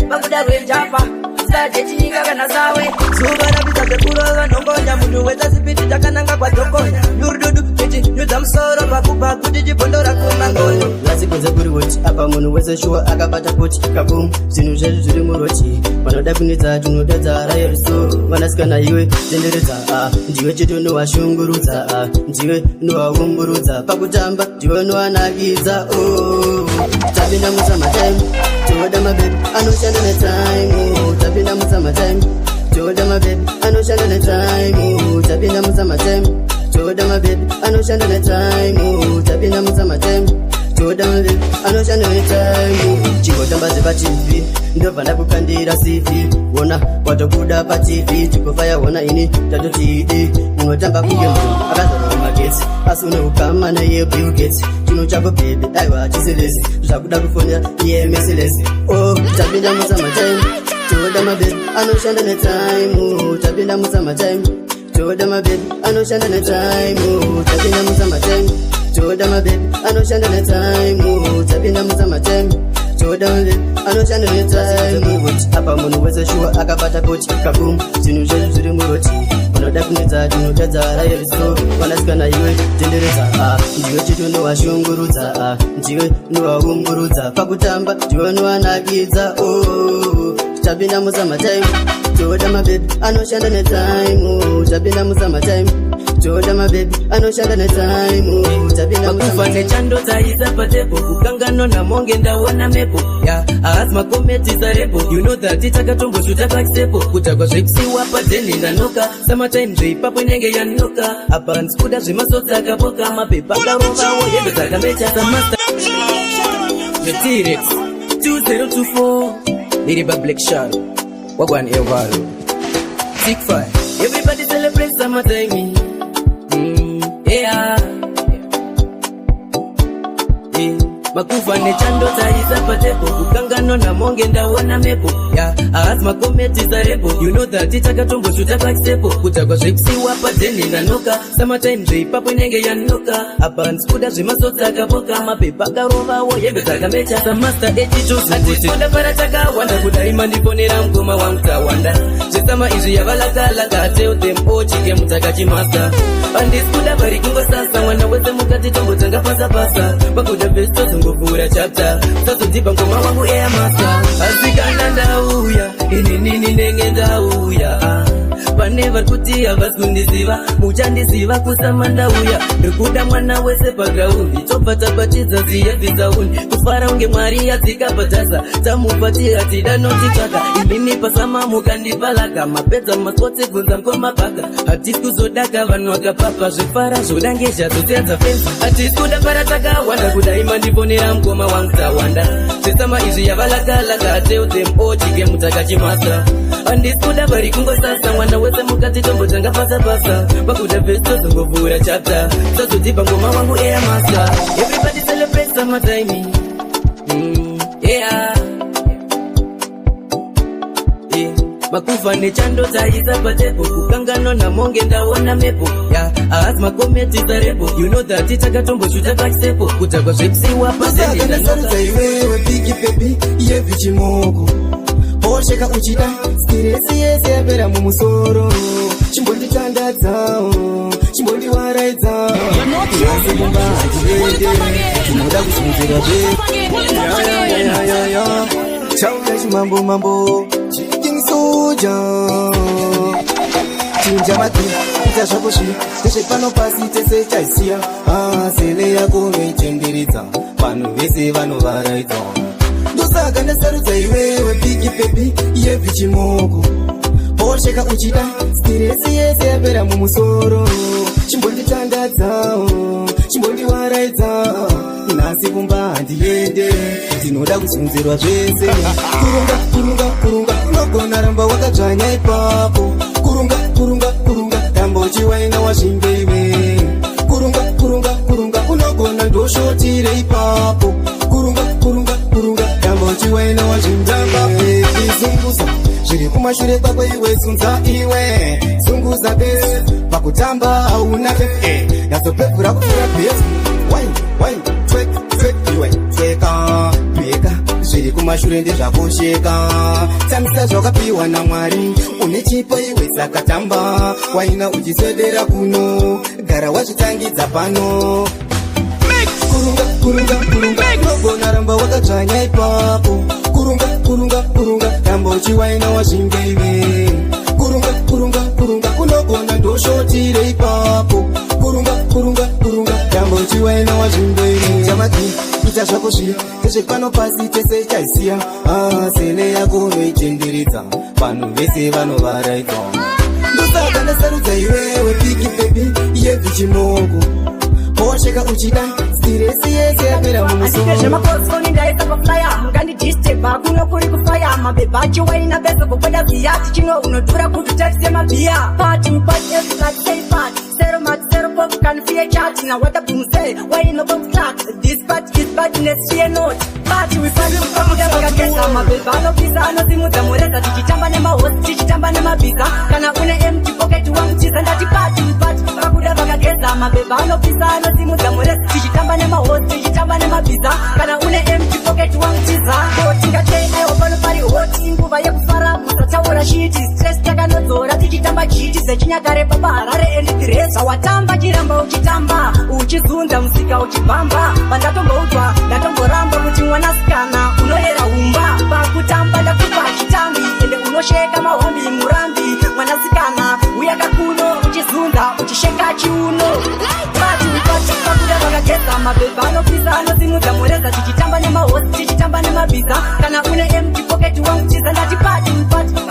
pakudarwenjapa sajechinyika kana sawe zuva rapidza zvekurova nongonya munhu weza zipiti chakananga kwajokonya durududu iti nyudza musoro pakuba kuti chibhondora kumangono lasikunze kuri woti apa munhu wese shuwa akabata kuti kabum zvinhu zvedu zviri muroti vanoda kunidza tunodadza rayeriso vanasikana iwe tenderedza ndiwe chete unowashungurudza ndiwe unowawumburudza pakutamba ndiwe unowanakidza tapinda musamatime toda mabebi anoshanda netime tapinda musamatime toda mabebi anoshanda netime tapinda musamatime toda mabebi anoshanda netime tapinda musamatime toda mabebi anoshanda netime chingotamba zepatv ndobva ndakukandira cv wona watokuda patv tikofaya wona ini tatotidi unotamba kunge munhu akazvarwa magetsi asi une ukama naye Bill Gates chino chako bebe aiwa chiselezi zvakuda kufonera iye meselezi tapinda musamatime toda mabebi anoshanda netime tapinda musamatime toda mabebi anoshanda netime tapinda musamatime toda mabebi anoshanda netime tapinda musamatime toda mabebi anoshanda netime apa munhu wese shuwa akabata kuti kabum zvinhu zvedu zviri muroti vanoda kunidza tinodadza rayeriso vanasikana iwe tenderedza ndiwe chete unowashungurudza ndiwe unowawumburudza pakutamba ndiwe unowanakidza tapinda musamatime toda mabebi anoshanda netime tapinda musamatime toda mabebi anoshanda netime tapinda makufa nechando dzaisa patepo kukangano namonge ndaona mepo haazi makometi zarepo you know that takatomboshuta pakisepo kutakwa zvekusiwa padheni ndanoka samatime zveipapo inenge yanoka apa ndikuda zvemasodzi akapoka mapepa akarovawo hembe dzakameta samasta T-Rex 2024 Lady Black Shadow Wagwan Evaro Sick Fire Everybody celebrate summertime yeah makufa nechando taisa patepo kukangano na monge ndaona mepo ya asma kometi za repo you know that itakatombo chuta pakstepo kutakwa zvekusiwa padeni nanoka summertime zveipapo inenge yanoka abans kuda zvemasodza akapoka mapepa akarovawo yembe dzakamecha samasta echitozatisoda para takawanda kudaima ndiponera mgoma wangu tawanda zvesama izvi yavalakala tell them ochike mutakachimasa andisikuda pari kungosasa mwana wese mukati tombotanga pasapasa pakuda besto zonguvura chapter sazodzipa ngoma wangu eyamasa asikana ndauya inini ndenge ndauya pane vari kuti havasi kundiziva muchandiziva kusama ndauya ndikuda mwana wese pagraundi tobva tabatidza ziyevhidzauni kufara unge mwari yadzika padhasa tamupati hatida notitsvaka imini pasama mukandipalaka mapedza maswotsi bvunza mkomapaka hatisi kuzodaka vanhu vakapapa zvefara zvoda ngezvazosiyadza fenza hatisi kuda para takawanda kudaima ndiponera mukoma wangu tawanda zvesama izvi yavalakala tell them ochike mutakachimasa handisi kuda pari kungosasa mwana wese mukati tombotanga pasapasa pakuda besto zonguvura chapter sazodzipa ngoma wangu eyamasa everybody celebrate summertime yeah makufa nechando taisa patepo kukangano na monge ndaona mepo ya asma kometi za repo you know that itakatombo chuta pakstepo kutakwa zvekusiwa padeni nanoka iwewe bigi baby yevichimoko osheka uchida stiresi yese yapera mumusoro chimbonditandadzawo chimbondiwaraidzawo asikumba hatiende tinoda kusunzira chauna chimambo chiking soja chinja mati ita zvakoshi teshe pano pasi tese chaisiya sele yako noitenderedza vanhu vese vanovaraidza ndosaka ndasarudza iwewe bigi baby yevichimoko osheka uchida stiresi yese yapera mumusoro chimbonditandadzawo chimbondiwaraidzawo nhasi kumba handiende ndinoda kusunzirwa zvese kurunga unogona ramba wakadzvanya ipapo kurunga dambochiwaina wazvingeiwe kurunga unogona ndoshotire ipapo kurunga dambochiwaina wazvingeiwe zunguza zviri kumashure kwako iwe sunza iwe zunguza besi pakutamba hauna pepe yazopevhura kufura besi wai twek iwe tweka zviri kumashure ndezvakosheka tamisa zvakapiwa namwari une chipo iwe sakatamba waina uchiswedera kuno gara wazvitangidza pano kurunga unogona ramba wakadzvanya ipapo kurunga dambochiwaina wazvingeiwe kurunga unogona ndoshotire ipapo kurunga dambochiwaina wazvingeiwe chamati ita zvako zviri tezvepano pasi tese chaisiya sele yako noitenderedza vanhu vese vanovaraidza ndosaka ndasarudza iwewe bigi baby yevichimoko osheka uchida stiresi yese yapera mumusoro zvemakozoni ndaisa paflya mungandidhisteba kuno kuri kufaya mabhebha achiwaina beso kukweda ziya tichino unodhura kuti tarise mabhiya pati can fear chat now what a boom say why in a box clock this part let's fear not party we find you come down like a guess I'm a bit bad of this I know simuza moreta tichitamba nema host tichitamba nema biza kana une empty pocket one cheese and that party bakuda baka guess I'm a bit bad of this I know simuza moreta tichitamba nema host tichitamba nema biza kana une empty pocket one cheese go tinga tay I open party hot nguva yekufara musataura shit stress takanodzora tichitamba chiti zechinyakare baba harare and dress watamba chiramba uchitamba uchizunda musika uchibamba pandatomboutwa ndatomboramba kuti mwanasikana unoyera humba pakutamba ndakupa chitambi ende unosheka mahombi murambi mwanasikana uyakakuno uchizunda uchisheka chiuno pakuda vakageza mabhebha anopisa anosimudza mureza tichitamba nemahosi tichitamba nemabiza kana une empty pocket wanguchiza ndati pati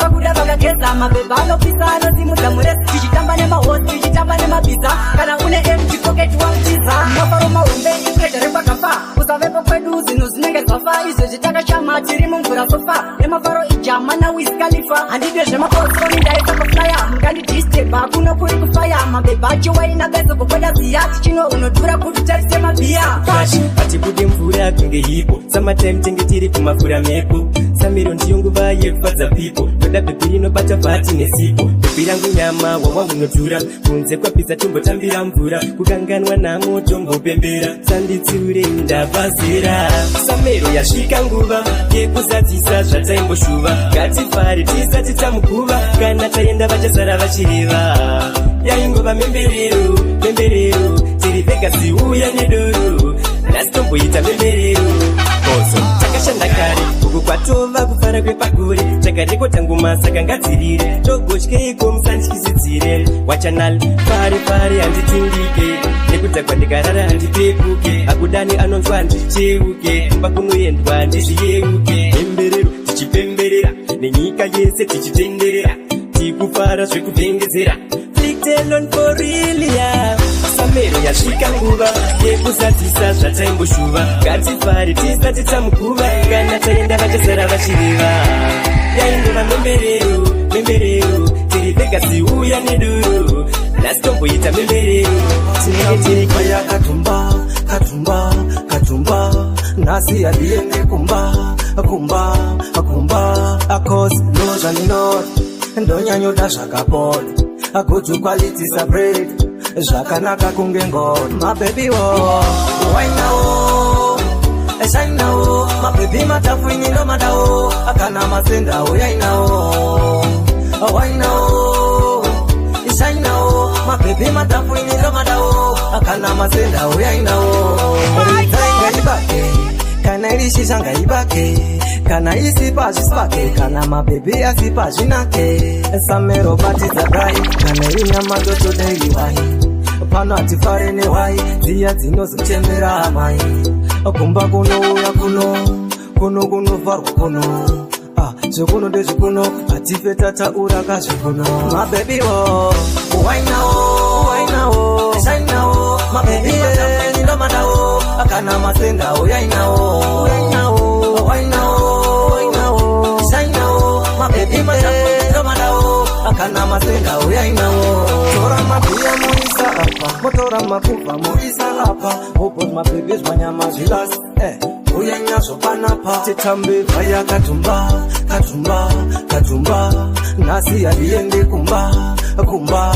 pakuda vakageza mabhebha anopisa anosimudza mureza tichitamba nemahosi tichitamba nemabiza kana une empty pocket wanguchiza mafaro mahombe ipressure repakafa kusavepo kwedu zvinhu zvinenge zvafa izvezvi takashama tiri mumvura sofa nemafaro ijama nawiz khalifa handide zvemaposoni ndaisa kuflya mungandidhisteba kuno kuri kufaya mabhebha acho wainagaizogokweda ziyati chino unodhura kuti tarise mabhiya ati kuti mvura kunge hipo samatime tinge tiri kumafura mepo samiro ndiyo nguva yekufadza pipo toda bhebhi rinobata vhati nesipo bhebhi rangu nyama wawangu nodhura kunze kwapisa tombotambira mvura kukanganwa namo tombopembera sanditsiure ndavazera samero yasvika nguva yekuzadzisa zvataingoshuva ngatifare tisati tamukuva kana taenda vachazara vachireva yaingova memberero memberero tiri vegasi uya nedoro nhasi tomboita memberero koso takashanda kare uku kwatova kufara kwepagore takarekota ngoma saka ngadzirire togotyeiko musandityisidzire wachanal pare pare handitindike nekudhakwa ndikarara handipepuke akudani anonzwa handicheuke kumba kunoendwa ndizviyeuke memberero tichipemberera nenyika yese tichitenderera tikufara zvekuvhengezera fliktelon forilia samero yasvika nguva yekuzadzisa zvataingoshuva ngatifare tisati tamukuva kana taenda vachazara vachireva yaingova memberero memberero tiri vegasi uya nedoro nhasi tomboita memberero tinenge tiri kwaya katumba katumba katumba nhasi hadiende kumba kumba kumba akos ndozvaninoti ndonyanyoda zvakapota good quality bread zvakanaka kunge ngoni mabhebi wo wainawo esainawo mabhebi matafu inyindo madawo akana masendawo yainawo wainawo esainawo mabhebi matafu inyindo madawo akana masendawo yainawo ritsaingaibake kana irishisha ngaibake kana isipa zvisipake kana mabhebi asipa zvinake samero batidza dai kana inyama ndotodeiwai pano hatifare newai dziya dzinozochemera amai kumba kunouya kuno kunovharwa kuno zvekuno ndezvekuno hatife tataura kazvekuno mabhebiwo wainawo sainawo mabhebi nindomadawo kana masendawo yainawo sainawo mabhebi nindomadawo kana masendawo yainawo tora mabhiya muisa apa motora makuva muisa apa obot mabhebi zvanyama zvilasi uyanyazo panapa titambe vaya katumba katumba katumba nhasi hadiende kumba kumba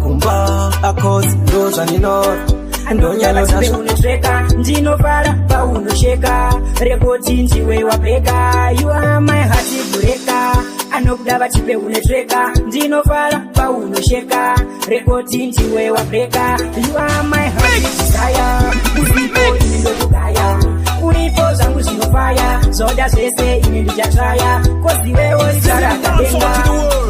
kumba akos ndozvaninoti ndonyalazibe unotreka ndinofara paunosheka rekoti ndiwe wapeka you are my heart breaker anokuda vachipe unotreka ndinofara paunosheka rekoti ndiwe wapeka you are my heart desire uzipo inendokugaya uripo zvangu zvinofaya zoda zvese ine ndichatraya kozivewo rikarakadenga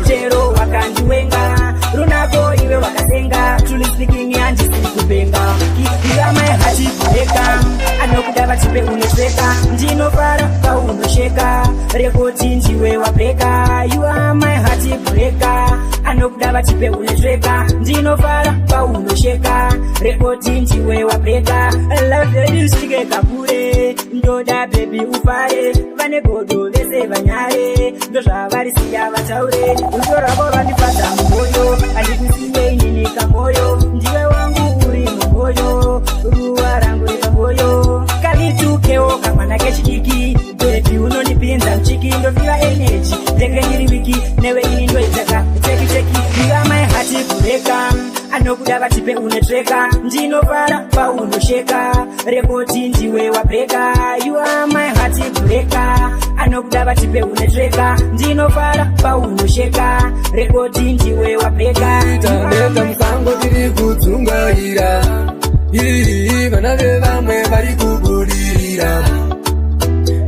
chero wakandiwenga runako iwe wakasenga truly speaking handisi kubenga iva my heart breaker anokuda vachipe unotreka ndinofara paunosheka rekoti ndiwe wapeka you are my heart breaker anokuda vachipe unotreka ndinofara paunosheka rekoti ndiwe wapeka love usvike kakure ndoda bebi ufare vane godo vese vanyare ndozvavarisiya vataure rudo ravo rwandifadza mumwoyo handikusiye inini kamwoyo ndiwe wangu uri mumwoyo ruva rangu rekamwoyo kalitukewo kamwana kechidiki bebi unondipinza mchiki ndofiva eneji ndenge ndiri wiki newe ini ndoitaka tekiteki iva my heart breaker anokuda vachipe unotreka ndinofara paunosheka rekoti ndiwe wapeka you are my heart breaker anokuda vachipe unotreka ndinofara paunosheka rekoti ndiwe wapeka tandeka musango tiri kudzungaira vana vevamwe vari kubudirira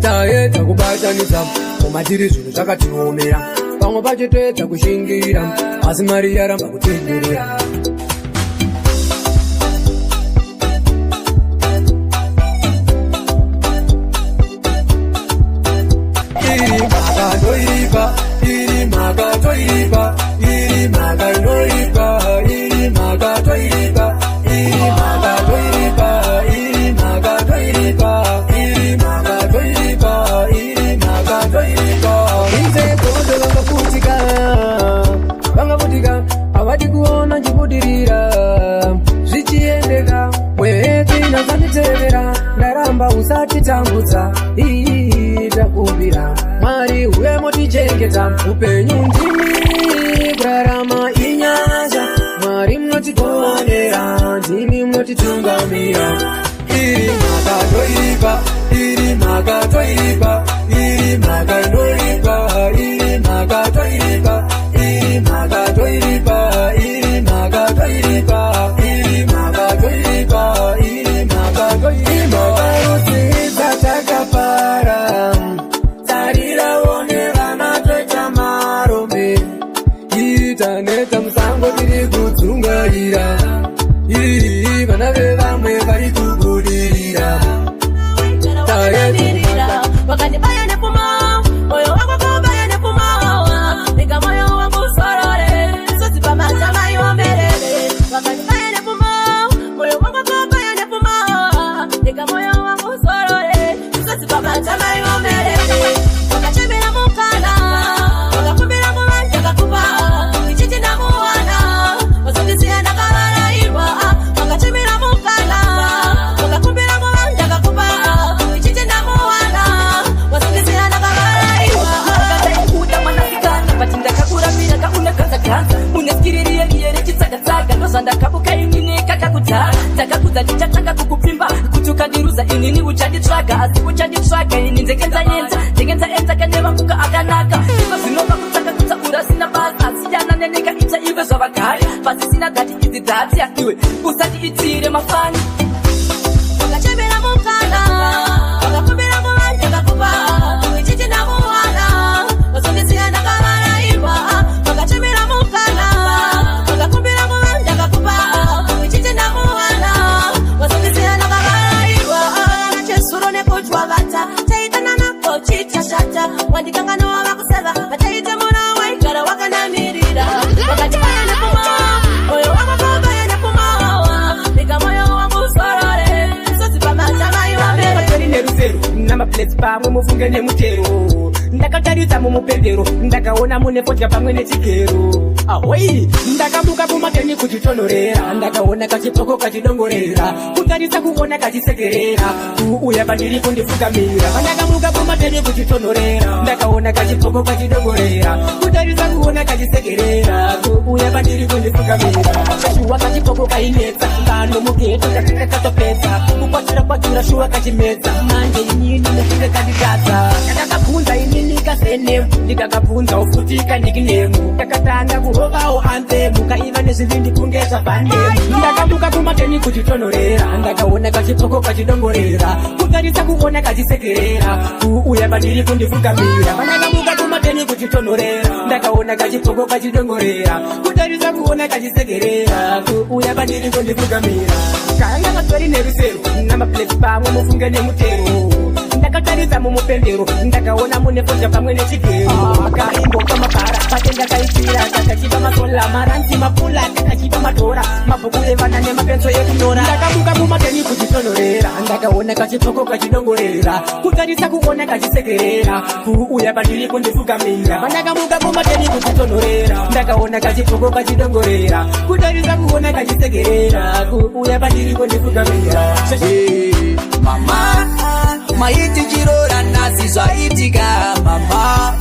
taedza kubatanidza koma tiri zvinhu zvakatiomera pamwe pacho toedza kushingira asi mari yaramba kutenderera iri mhaka toiripa iri mhaka inoiripa iri mhaka toiripa iri mhaka toiripa iri mhaka toiripa iri mhaka toiripa takuta takumbira Mwari uye motichengeta upenyu ndimi kurarama inyanja Mwari mnotikuonera ndimi mnotitungamira iri makatoipa iri makatoipa iri makainoripa iri makatoipa iri makatoipa iri makatoipa iri makatoipa iri makatoipa usisa takapara tarira one vana toita marombe itaneta musango tiri kudzungaira iri vana vevamwe vari kubudirira wakandibaya nepuma moyo wangu kubaya nepuma nika moyo wangu sorore sosi pamata mayo mbelele wakandibaya nepuma moyo wangu kubaya nepuma nika moyo wangu sorore sosi pamata mayo mbelele wakachemela mukana wakakumbira mubanja kakuba ichichi na muwana wasondisia na kalala iwa wakachemela mukana wakakumbira mubanja kakuba ichichi na muwana wasondisia na kalala iwa kuda manasikana patinda kakura pira kauna kaza kaza unesikiririe liere chitsaka ndozanda kabuka inini katakuta takakuza ndichatanga kukupimba kutukandiruza inini uchanditraga asi uchanditraga ini ndekenza enza kaneva kuka akanaka ivo zvinova kutaka kutsaura sina basa siyana neneka ita ive zvavagari pasi sina dhati idzi dhati iwe usati itire mafani wakachemela mukana wakakumbira mubanja kakuba ichichi na muwana wasondisia na kalala iwa wakachemela mukana wakakumbira mubanja kakuba ichichi na muwana wasondisia na kalala iwa nachesuro nekutwa vata taitana nako chichashata wandikangano wavakuseva vataite muna waigara wakanamirira wakachemela nepuma moyo wangu kubaya nepuma nika moyo wangu sorore sosi pamata mayo mbele neruzero namapleti pamwe mufunge nemutero ndakataridza mumupendero ndakaona mune fodya pamwe nechigero ahoi ndakabuka kumateni kuchitonhorera ndakaona kachipoko kachidongorera kutarisa kuona kachisekerera kuuya pandiri kundifukamira pandakabuka kumateni kuchitonhorera ndakaona kachipoko kachidongorera kutarisa kuona kachisekerera kuuya pandiri kundifukamira kashuwa kachipoko kainetsa ngano mugeto katinga katopedza kukwatira shuwa kachimedza manje inini nekunge kanditadza ndakabvunza inini kazenemu ndikakabvunza ufutika nikinemu ndakatanga kuhovawo anthemu kaiva nezvivindi kunge zvabhandemu ndakabuka kumateni kuchitonhorera ndakaona kachipoko kachidongorera kutarisa kuona kachisekerera kuuya pandiri kundifukamira pandakabuka kumateni kuchitonhorera ndakaona kachipoko kachidongorera kutarisa kuona kachisekerera kuuya pandiri kundifukamira kanga katori nerusero namapleti pamwe mufunge nemutero ndakataridza mumupendero ndakaona mune fodya pamwe nechigero makaimboka mabhara patenda kaitira kakachiva masola maranzi mapula kakachiva madhora mabhuku evana nemapenso ekunyora ndakabuka mumateni kuchitonhorera ndakaona kachipoko kachidongorera kutarisa kuona kachisekerera kuuya pandiri kundifukamira pandakabuka mumateni kuchitonhorera ndakaona kachipoko kachidongorera kutarisa kuona kachisekerera kuuya pandiri kundifukamira mama maiti chirora nasi zvaitika mama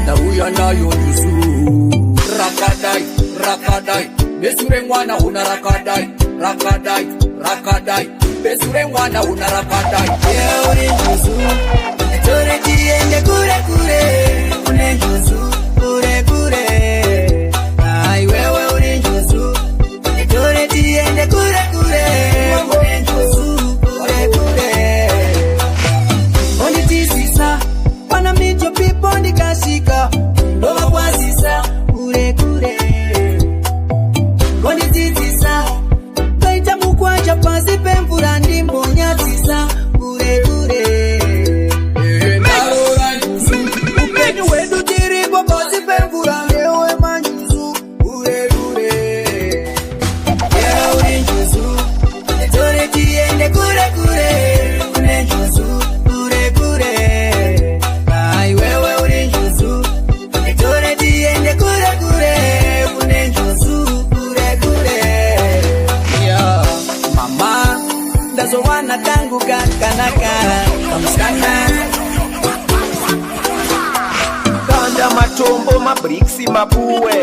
ndauya nayo njusu rakadai besu remwana una rakadai besu remwana una rakadai uri njusu tore tiende kure une njusu kure ai wewe uri njusu tore tiende kure une njusu kure onditisisa pana mijo pipo ndikashika ndova kwasisa kure onditisisa kaita mukwacha pasi pemvura ndimbonyatsisa kure mabricks mapuwe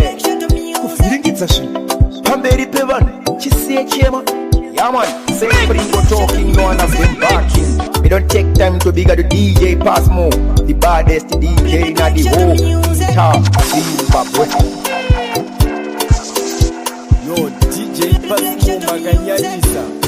kufiringidza zvinhu pamberi pevanhu chisiye chema. Yeah man, same bringo talking, no one of them barking. We don't take time to bigger the DJ Passmo, the baddest DJ in the whole top Zimbabwe. Yo DJ Passmo Maganyisa.